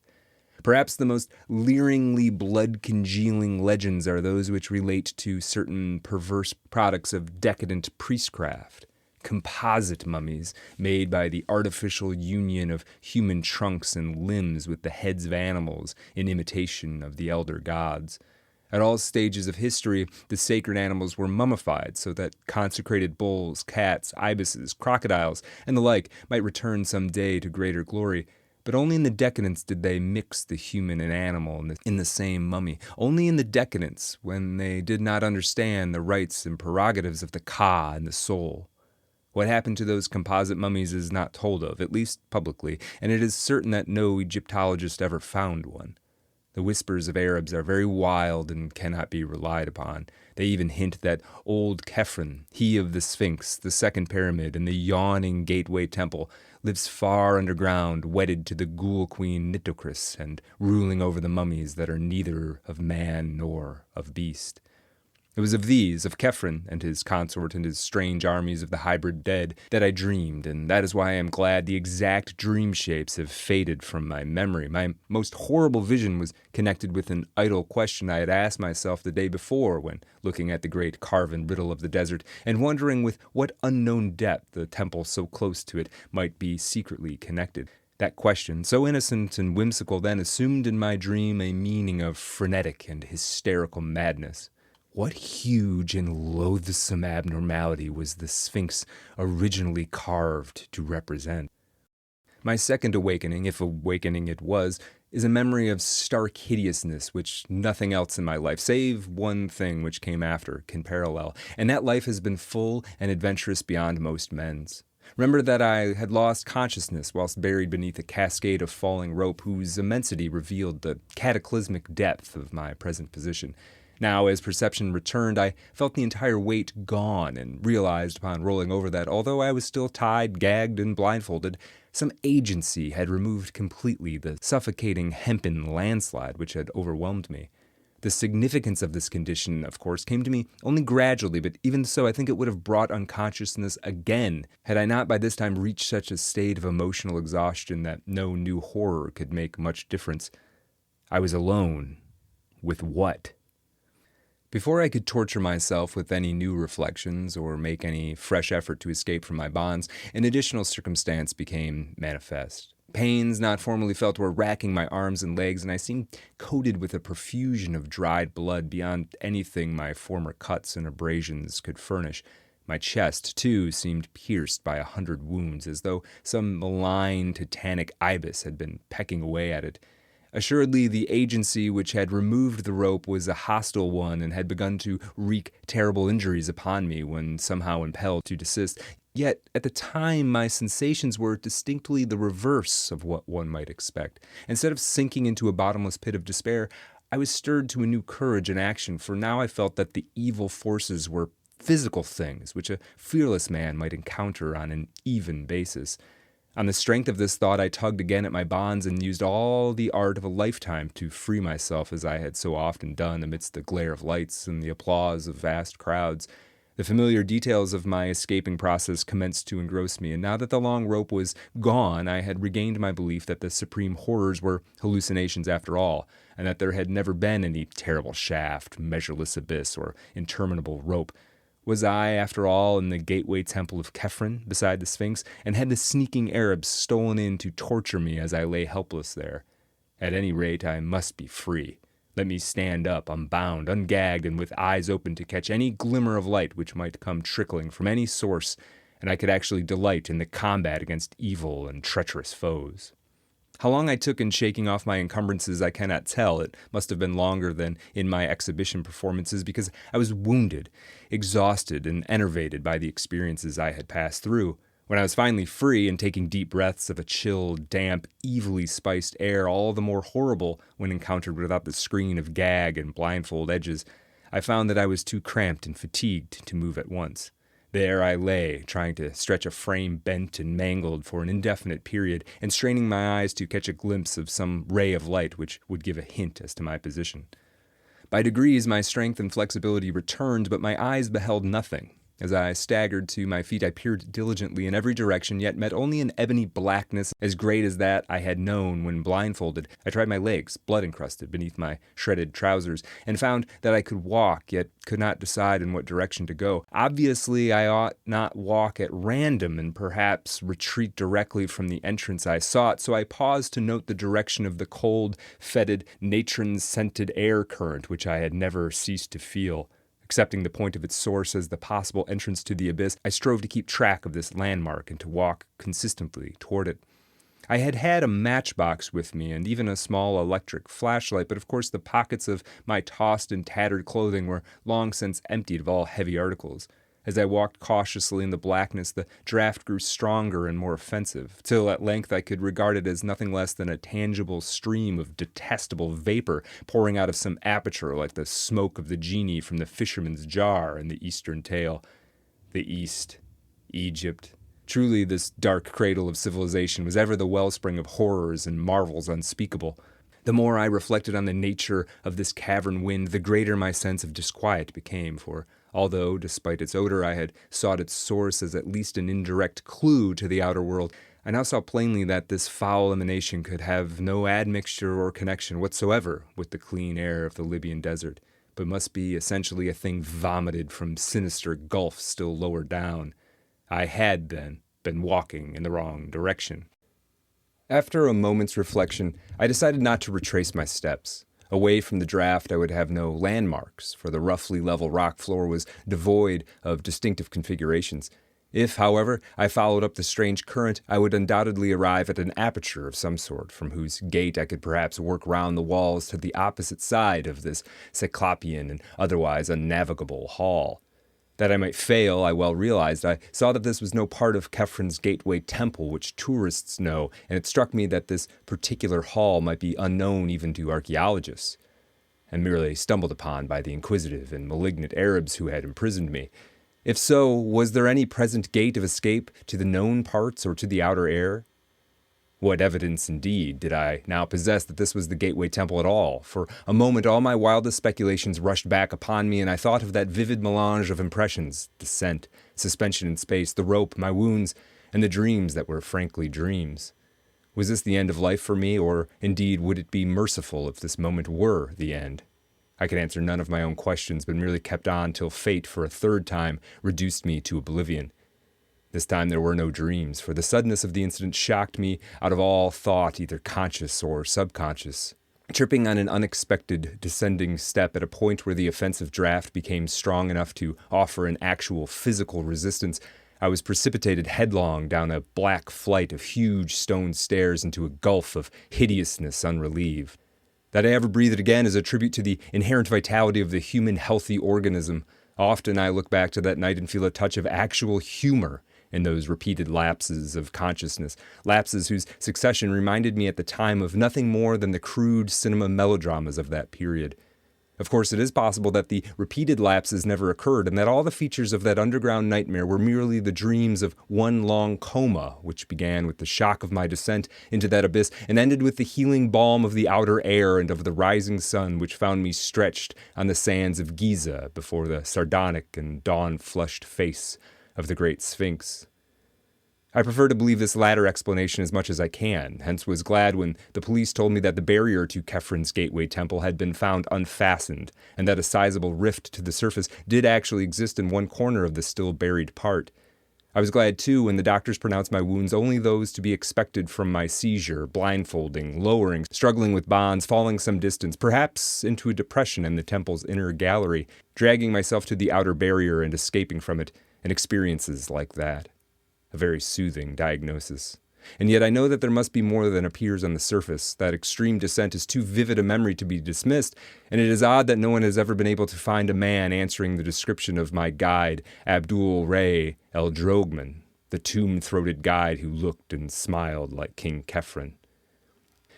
Perhaps the most leeringly blood-congealing legends are those which relate to certain perverse products of decadent priestcraft. Composite mummies made by the artificial union of human trunks and limbs with the heads of animals in imitation of the elder gods. At all stages of history, the sacred animals were mummified so that consecrated bulls, cats, ibises, crocodiles, and the like might return some day to greater glory. But only in the decadence did they mix the human and animal in the same mummy. Only in the decadence, when they did not understand the rights and prerogatives of the Ka and the soul. What happened to those composite mummies is not told of, at least publicly, and it is certain that no Egyptologist ever found one. The whispers of Arabs are very wild and cannot be relied upon. They even hint that old Khephren, he of the Sphinx, the second pyramid, and the yawning gateway temple, lives far underground, wedded to the ghoul queen Nitocris, and ruling over the mummies that are neither of man nor of beast. It was of these, of Khephren and his consort and his strange armies of the hybrid dead, that I dreamed, and that is why I am glad the exact dream shapes have faded from my memory. My most horrible vision was connected with an idle question I had asked myself the day before when looking at the great carven riddle of the desert, and wondering with what unknown depth the temple so close to it might be secretly connected. That question, so innocent and whimsical then, assumed in my dream a meaning of frenetic and hysterical madness. What huge and loathsome abnormality was the Sphinx originally carved to represent? My second awakening, if awakening it was, is a memory of stark hideousness which nothing else in my life, save one thing which came after, can parallel, and that life has been full and adventurous beyond most men's. Remember that I had lost consciousness whilst buried beneath a cascade of falling rope whose immensity revealed the cataclysmic depth of my present position. Now, as perception returned, I felt the entire weight gone and realized upon rolling over that, although I was still tied, gagged, and blindfolded, some agency had removed completely the suffocating hempen landslide which had overwhelmed me. The significance of this condition, of course, came to me only gradually, but even so, I think it would have brought unconsciousness again, had I not by this time reached such a state of emotional exhaustion that no new horror could make much difference. I was alone. With what? Before I could torture myself with any new reflections or make any fresh effort to escape from my bonds, an additional circumstance became manifest. Pains not formerly felt were racking my arms and legs, and I seemed coated with a profusion of dried blood beyond anything my former cuts and abrasions could furnish. My chest, too, seemed pierced by 100 wounds, as though some malign titanic ibis had been pecking away at it. Assuredly, the agency which had removed the rope was a hostile one and had begun to wreak terrible injuries upon me when somehow impelled to desist. Yet, at the time, my sensations were distinctly the reverse of what one might expect. Instead of sinking into a bottomless pit of despair, I was stirred to a new courage and action, for now I felt that the evil forces were physical things which a fearless man might encounter on an even basis. On the strength of this thought, I tugged again at my bonds and used all the art of a lifetime to free myself, as I had so often done amidst the glare of lights and the applause of vast crowds. The familiar details of my escaping process commenced to engross me, and now that the long rope was gone, I had regained my belief that the supreme horrors were hallucinations after all, and that there had never been any terrible shaft, measureless abyss, or interminable rope. Was I, after all, in the gateway temple of Khephren, beside the Sphinx, and had the sneaking Arabs stolen in to torture me as I lay helpless there? At any rate, I must be free. Let me stand up, unbound, ungagged, and with eyes open to catch any glimmer of light which might come trickling from any source, and I could actually delight in the combat against evil and treacherous foes. How long I took in shaking off my encumbrances I cannot tell. It must have been longer than in my exhibition performances, because I was wounded, exhausted, and enervated by the experiences I had passed through. When I was finally free and taking deep breaths of a chill, damp, evilly spiced air, all the more horrible when encountered without the screen of gag and blindfold edges, I found that I was too cramped and fatigued to move at once. There I lay, trying to stretch a frame bent and mangled for an indefinite period, and straining my eyes to catch a glimpse of some ray of light which would give a hint as to my position. By degrees my strength and flexibility returned, but my eyes beheld nothing. As I staggered to my feet, I peered diligently in every direction, yet met only an ebony blackness as great as that I had known when blindfolded. I tried my legs, blood-encrusted, beneath my shredded trousers, and found that I could walk, yet could not decide in what direction to go. Obviously, I ought not walk at random and perhaps retreat directly from the entrance I sought, so I paused to note the direction of the cold, fetid, natron-scented air current which I had never ceased to feel. Accepting the point of its source as the possible entrance to the abyss, I strove to keep track of this landmark and to walk consistently toward it. I had had a matchbox with me and even a small electric flashlight, but of course the pockets of my tossed and tattered clothing were long since emptied of all heavy articles. As I walked cautiously in the blackness, the draft grew stronger and more offensive, till at length I could regard it as nothing less than a tangible stream of detestable vapor pouring out of some aperture like the smoke of the genie from the fisherman's jar in the Eastern tale. The East, Egypt. Truly this dark cradle of civilization was ever the wellspring of horrors and marvels unspeakable. The more I reflected on the nature of this cavern wind, the greater my sense of disquiet became, for although, despite its odor, I had sought its source as at least an indirect clue to the outer world, I now saw plainly that this foul emanation could have no admixture or connection whatsoever with the clean air of the Libyan desert, but must be essentially a thing vomited from sinister gulfs still lower down. I had, then, been walking in the wrong direction. After a moment's reflection, I decided not to retrace my steps. Away from the draft, I would have no landmarks, for the roughly level rock floor was devoid of distinctive configurations. If, however, I followed up the strange current, I would undoubtedly arrive at an aperture of some sort, from whose gate I could perhaps work round the walls to the opposite side of this cyclopean and otherwise unnavigable hall. That I might fail, I well realized. I saw that this was no part of Khephren's gateway temple, which tourists know, and it struck me that this particular hall might be unknown even to archaeologists, and merely stumbled upon by the inquisitive and malignant Arabs who had imprisoned me. If so, was there any present gate of escape to the known parts or to the outer air? What evidence, indeed, did I now possess that this was the gateway temple at all? For a moment all my wildest speculations rushed back upon me, and I thought of that vivid melange of impressions, descent, suspension in space, the rope, my wounds, and the dreams that were frankly dreams. Was this the end of life for me, or indeed would it be merciful if this moment were the end? I could answer none of my own questions, but merely kept on till fate, for a third time, reduced me to oblivion. This time there were no dreams, for the suddenness of the incident shocked me out of all thought, either conscious or subconscious. Tripping on an unexpected descending step at a point where the offensive draft became strong enough to offer an actual physical resistance, I was precipitated headlong down a black flight of huge stone stairs into a gulf of hideousness unrelieved. That I ever breathed again is a tribute to the inherent vitality of the human healthy organism. Often I look back to that night and feel a touch of actual humor in those repeated lapses of consciousness, lapses whose succession reminded me at the time of nothing more than the crude cinema melodramas of that period. Of course, it is possible that the repeated lapses never occurred, and that all the features of that underground nightmare were merely the dreams of one long coma, which began with the shock of my descent into that abyss, and ended with the healing balm of the outer air and of the rising sun, which found me stretched on the sands of Giza before the sardonic and dawn-flushed face of the great Sphinx. I prefer to believe this latter explanation as much as I can, hence was glad when the police told me that the barrier to Khephren's gateway temple had been found unfastened, and that a sizable rift to the surface did actually exist in one corner of the still buried part. I was glad, too, when the doctors pronounced my wounds only those to be expected from my seizure, blindfolding, lowering, struggling with bonds, falling some distance, perhaps into a depression in the temple's inner gallery, dragging myself to the outer barrier and escaping from it, and experiences like that. A very soothing diagnosis. And yet I know that there must be more than appears on the surface. That extreme descent is too vivid a memory to be dismissed, and it is odd that no one has ever been able to find a man answering the description of my guide, Abdul Ray El Drogman, the tomb-throated guide who looked and smiled like King Khephren.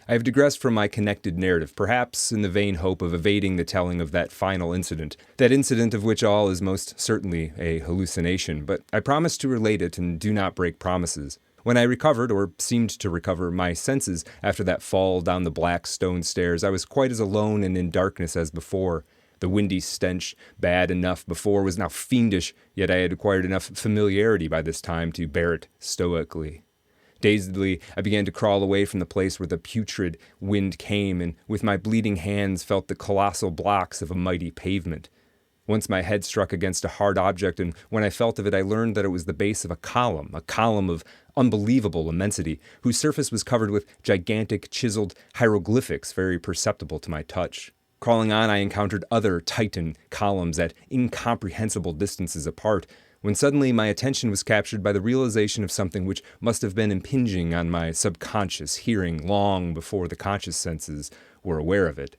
I have digressed from my connected narrative, perhaps in the vain hope of evading the telling of that final incident, that incident of which all is most certainly a hallucination, but I promise to relate it and do not break promises. When I recovered, or seemed to recover, my senses after that fall down the black stone stairs, I was quite as alone and in darkness as before. The windy stench, bad enough before, was now fiendish, yet I had acquired enough familiarity by this time to bear it stoically. Dazedly, I began to crawl away from the place where the putrid wind came, and with my bleeding hands felt the colossal blocks of a mighty pavement. Once my head struck against a hard object, and when I felt of it, I learned that it was the base of a column of unbelievable immensity, whose surface was covered with gigantic, chiseled hieroglyphics very perceptible to my touch. Crawling on, I encountered other Titan columns at incomprehensible distances apart, when suddenly my attention was captured by the realization of something which must have been impinging on my subconscious hearing long before the conscious senses were aware of it.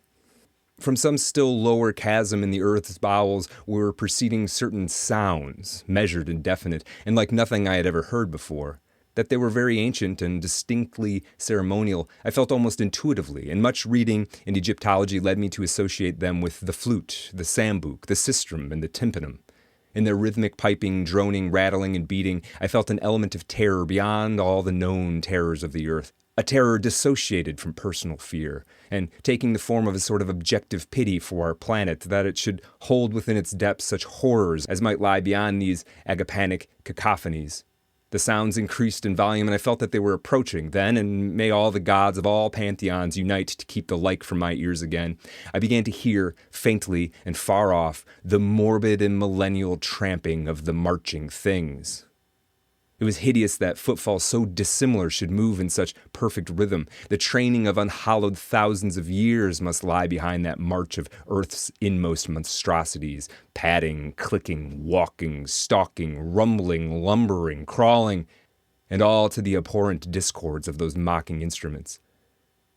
From some still lower chasm in the earth's bowels were proceeding certain sounds, measured and definite, and like nothing I had ever heard before. That they were very ancient and distinctly ceremonial, I felt almost intuitively, and much reading in Egyptology led me to associate them with the flute, the sambuc, the sistrum, and the tympanum. In their rhythmic piping, droning, rattling, and beating, I felt an element of terror beyond all the known terrors of the earth, a terror dissociated from personal fear, and taking the form of a sort of objective pity for our planet, that it should hold within its depths such horrors as might lie beyond these agapanic cacophonies. The sounds increased in volume, and I felt that they were approaching. Then, and may all the gods of all pantheons unite to keep the like from my ears again, I began to hear, faintly and far off, the morbid and millennial tramping of the marching things. It was hideous that footfalls so dissimilar should move in such perfect rhythm. The training of unhallowed thousands of years must lie behind that march of earth's inmost monstrosities, padding, clicking, walking, stalking, rumbling, lumbering, crawling, and all to the abhorrent discords of those mocking instruments.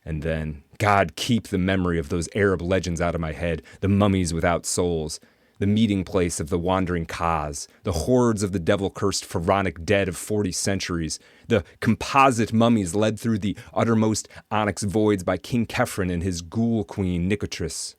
And then, God keep the memory of those Arab legends out of my head, the mummies without souls, the meeting place of the wandering Khas, the hordes of the devil-cursed pharaonic dead of 40 centuries, the composite mummies led through the uttermost onyx voids by King Khephren and his ghoul queen Nicotrus.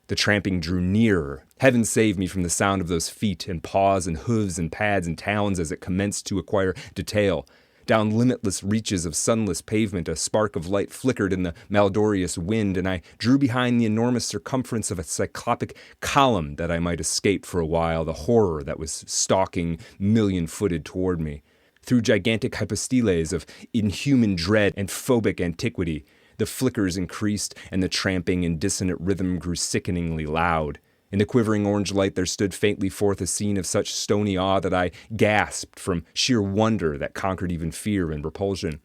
The tramping drew nearer. Heaven save me from the sound of those feet and paws and hooves and pads and talons as it commenced to acquire detail. Down limitless reaches of sunless pavement, a spark of light flickered in the malodorous wind, and I drew behind the enormous circumference of a cyclopic column that I might escape for a while the horror that was stalking million-footed toward me. Through gigantic hyposteles of inhuman dread and phobic antiquity, The flickers increased, and the tramping and dissonant rhythm grew sickeningly loud. In the quivering orange light there stood faintly forth a scene of such stony awe that I gasped from sheer wonder that conquered even fear and repulsion.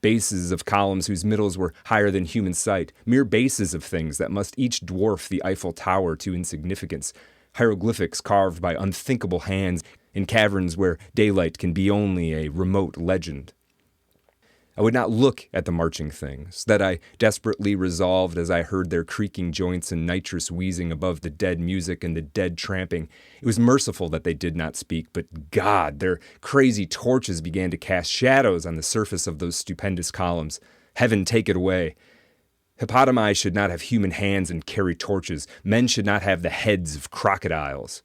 Bases of columns whose middles were higher than human sight, mere bases of things that must each dwarf the Eiffel Tower to insignificance, hieroglyphics carved by unthinkable hands in caverns where daylight can be only a remote legend. I would not look at the marching things, that I desperately resolved as I heard their creaking joints and nitrous wheezing above the dead music and the dead tramping. It was merciful that they did not speak, but God, their crazy torches began to cast shadows on the surface of those stupendous columns. Heaven take it away. Hippopotami should not have human hands and carry torches. Men should not have the heads of crocodiles.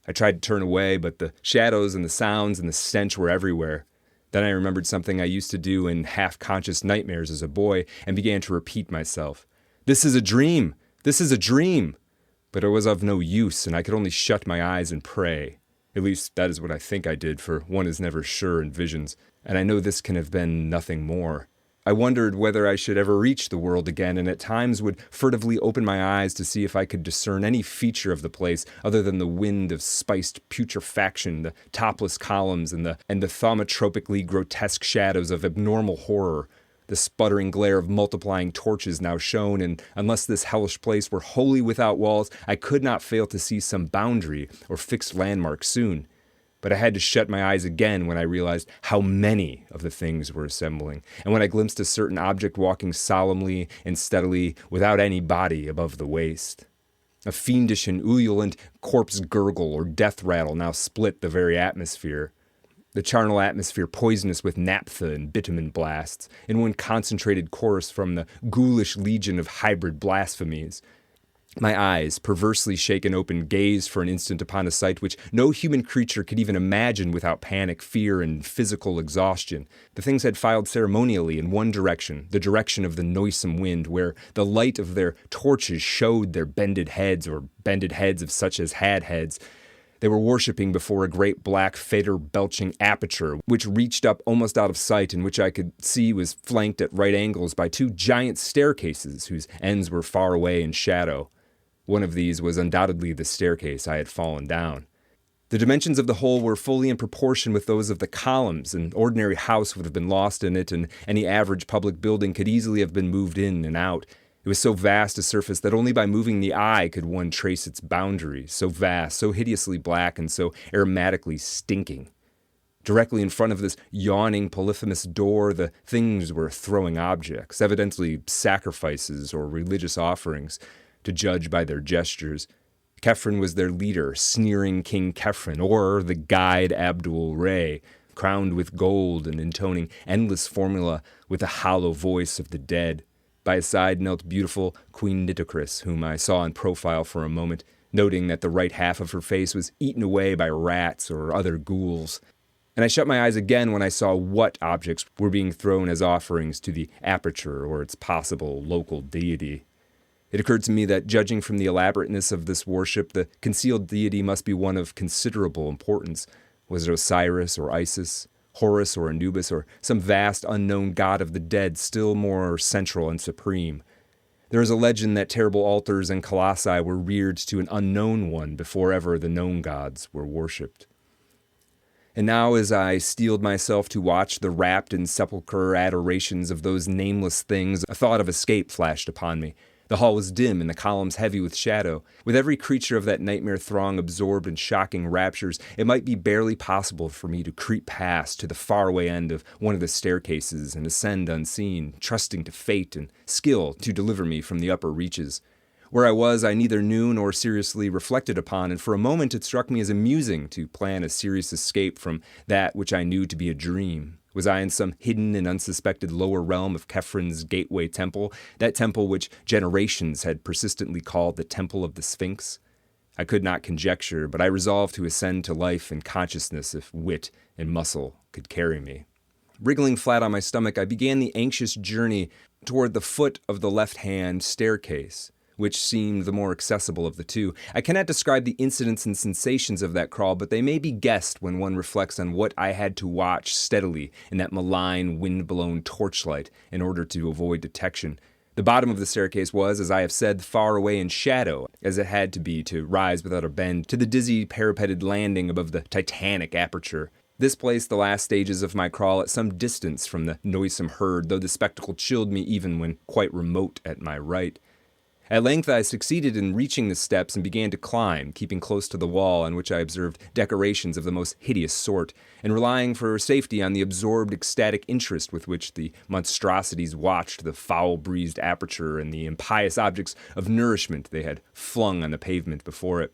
I tried to turn away, but the shadows and the sounds and the stench were everywhere. Then I remembered something I used to do in half-conscious nightmares as a boy and began to repeat myself. This is a dream! This is a dream! But it was of no use, and I could only shut my eyes and pray. At least that is what I think I did, for one is never sure in visions, and I know this can have been nothing more. I wondered whether I should ever reach the world again, and at times would furtively open my eyes to see if I could discern any feature of the place other than the wind of spiced putrefaction, the topless columns, and the thaumatropically grotesque shadows of abnormal horror. The sputtering glare of multiplying torches now shone, and unless this hellish place were wholly without walls, I could not fail to see some boundary or fixed landmark soon. But I had to shut my eyes again when I realized how many of the things were assembling, and when I glimpsed a certain object walking solemnly and steadily without any body above the waist. A fiendish and ululent corpse gurgle or death rattle now split the very atmosphere. The charnel atmosphere poisonous with naphtha and bitumen blasts, in one concentrated chorus from the ghoulish legion of hybrid blasphemies. My eyes, perversely shaken open, gazed for an instant upon a sight which no human creature could even imagine without panic, fear, and physical exhaustion. The things had filed ceremonially in one direction, the direction of the noisome wind, where the light of their torches showed their bended heads, or bended heads of such as had heads. They were worshipping before a great black fader-belching aperture, which reached up almost out of sight and which I could see was flanked at right angles by two giant staircases whose ends were far away in shadow. One of these was undoubtedly the staircase I had fallen down. The dimensions of the whole were fully in proportion with those of the columns. An ordinary house would have been lost in it, and any average public building could easily have been moved in and out. It was so vast a surface that only by moving the eye could one trace its boundaries, so vast, so hideously black, and so aromatically stinking. Directly in front of this yawning polyphemus door, the things were throwing objects, evidently sacrifices or religious offerings, to judge by their gestures. Khephren was their leader, sneering King Khephren, or the guide Abdul Ray, crowned with gold and intoning endless formula with the hollow voice of the dead. By his side knelt beautiful Queen Nitocris, whom I saw in profile for a moment, noting that the right half of her face was eaten away by rats or other ghouls. And I shut my eyes again when I saw what objects were being thrown as offerings to the aperture or its possible local deity. It occurred to me that, judging from the elaborateness of this worship, the concealed deity must be one of considerable importance. Was it Osiris or Isis, Horus or Anubis, or some vast unknown god of the dead still more central and supreme? There is a legend that terrible altars and colossi were reared to an unknown one before ever the known gods were worshipped. And now, as I steeled myself to watch the rapt and sepulchral adorations of those nameless things, a thought of escape flashed upon me. The hall was dim and the columns heavy with shadow. With every creature of that nightmare throng absorbed in shocking raptures, it might be barely possible for me to creep past to the faraway end of one of the staircases and ascend unseen, trusting to fate and skill to deliver me from the upper reaches. Where I was, I neither knew nor seriously reflected upon, and for a moment it struck me as amusing to plan a serious escape from that which I knew to be a dream. Was I in some hidden and unsuspected lower realm of Khephen's gateway temple, that temple which generations had persistently called the Temple of the Sphinx? I could not conjecture, but I resolved to ascend to life and consciousness if wit and muscle could carry me. Wriggling flat on my stomach, I began the anxious journey toward the foot of the left-hand staircase. which seemed the more accessible of the two. I cannot describe the incidents and sensations of that crawl, but they may be guessed when one reflects on what I had to watch steadily in that malign, wind-blown torchlight in order to avoid detection. The bottom of the staircase was, as I have said, far away in shadow, as it had to be to rise without a bend to the dizzy parapeted landing above the titanic aperture. This placed the last stages of my crawl at some distance from the noisome herd, though the spectacle chilled me even when quite remote at my right. At length I succeeded in reaching the steps and began to climb, keeping close to the wall on which I observed decorations of the most hideous sort, and relying for safety on the absorbed ecstatic interest with which the monstrosities watched the foul-breezed aperture and the impious objects of nourishment they had flung on the pavement before it.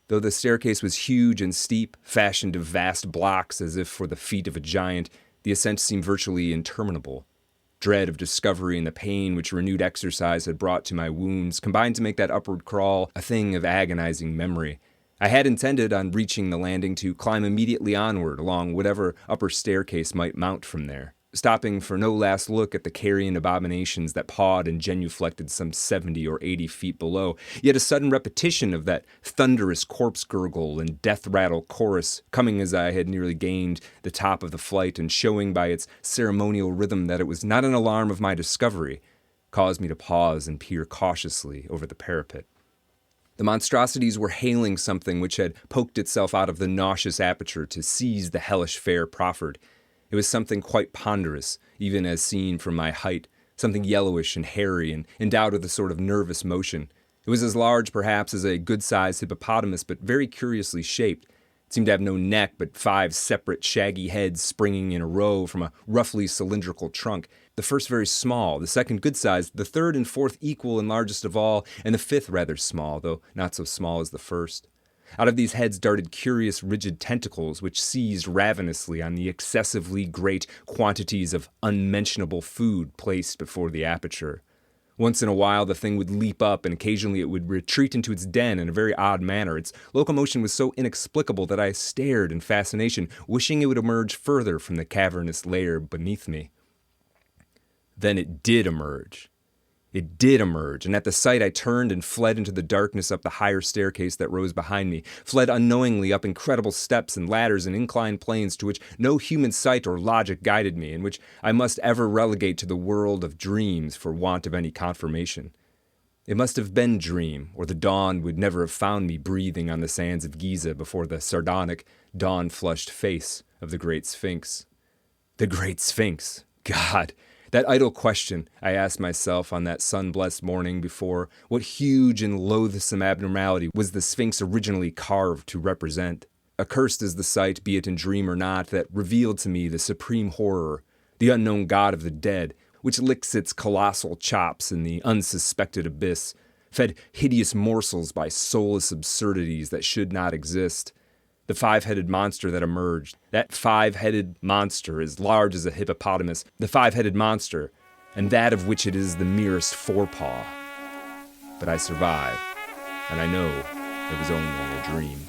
Though the staircase was huge and steep, fashioned of vast blocks as if for the feet of a giant, the ascent seemed virtually interminable. Dread of discovery and the pain which renewed exercise had brought to my wounds combined to make that upward crawl a thing of agonizing memory. I had intended, on reaching the landing, to climb immediately onward along whatever upper staircase might mount from there, stopping for no last look at the carrion abominations that pawed and genuflected some 70 or 80 feet below, yet a sudden repetition of that thunderous corpse gurgle and death rattle chorus, coming as I had nearly gained the top of the flight and showing by its ceremonial rhythm that it was not an alarm of my discovery, caused me to pause and peer cautiously over the parapet. The monstrosities were hailing something which had poked itself out of the nauseous aperture to seize the hellish fare proffered. It was something quite ponderous, even as seen from my height, something yellowish and hairy and endowed with a sort of nervous motion. It was as large, perhaps, as a good-sized hippopotamus, but very curiously shaped. It seemed to have no neck, but 5 separate shaggy heads springing in a row from a roughly cylindrical trunk. The first very small, the second good-sized, the third and fourth equal and largest of all, and the fifth rather small, though not so small as the first. Out of these heads darted curious rigid tentacles which seized ravenously on the excessively great quantities of unmentionable food placed before the aperture. Once in a while the thing would leap up, and occasionally it would retreat into its den in a very odd manner. Its locomotion was so inexplicable that I stared in fascination, wishing it would emerge further from the cavernous lair beneath me. Then it did emerge. It did emerge, and at the sight I turned and fled into the darkness up the higher staircase that rose behind me, fled unknowingly up incredible steps and ladders and inclined planes to which no human sight or logic guided me, and which I must ever relegate to the world of dreams for want of any confirmation. It must have been dream, or the dawn would never have found me breathing on the sands of Giza before the sardonic, dawn-flushed face of the Great Sphinx. The Great Sphinx! God! That idle question I asked myself on that sun-blessed morning before, what huge and loathsome abnormality was the Sphinx originally carved to represent? Accursed is the sight, be it in dream or not, that revealed to me the supreme horror, the unknown god of the dead, which licks its colossal chops in the unsuspected abyss, fed hideous morsels by soulless absurdities that should not exist. The 5-headed monster that emerged, that 5-headed monster as large as a hippopotamus, the 5-headed monster, and that of which it is the merest forepaw. But I survived, and I know it was only a dream.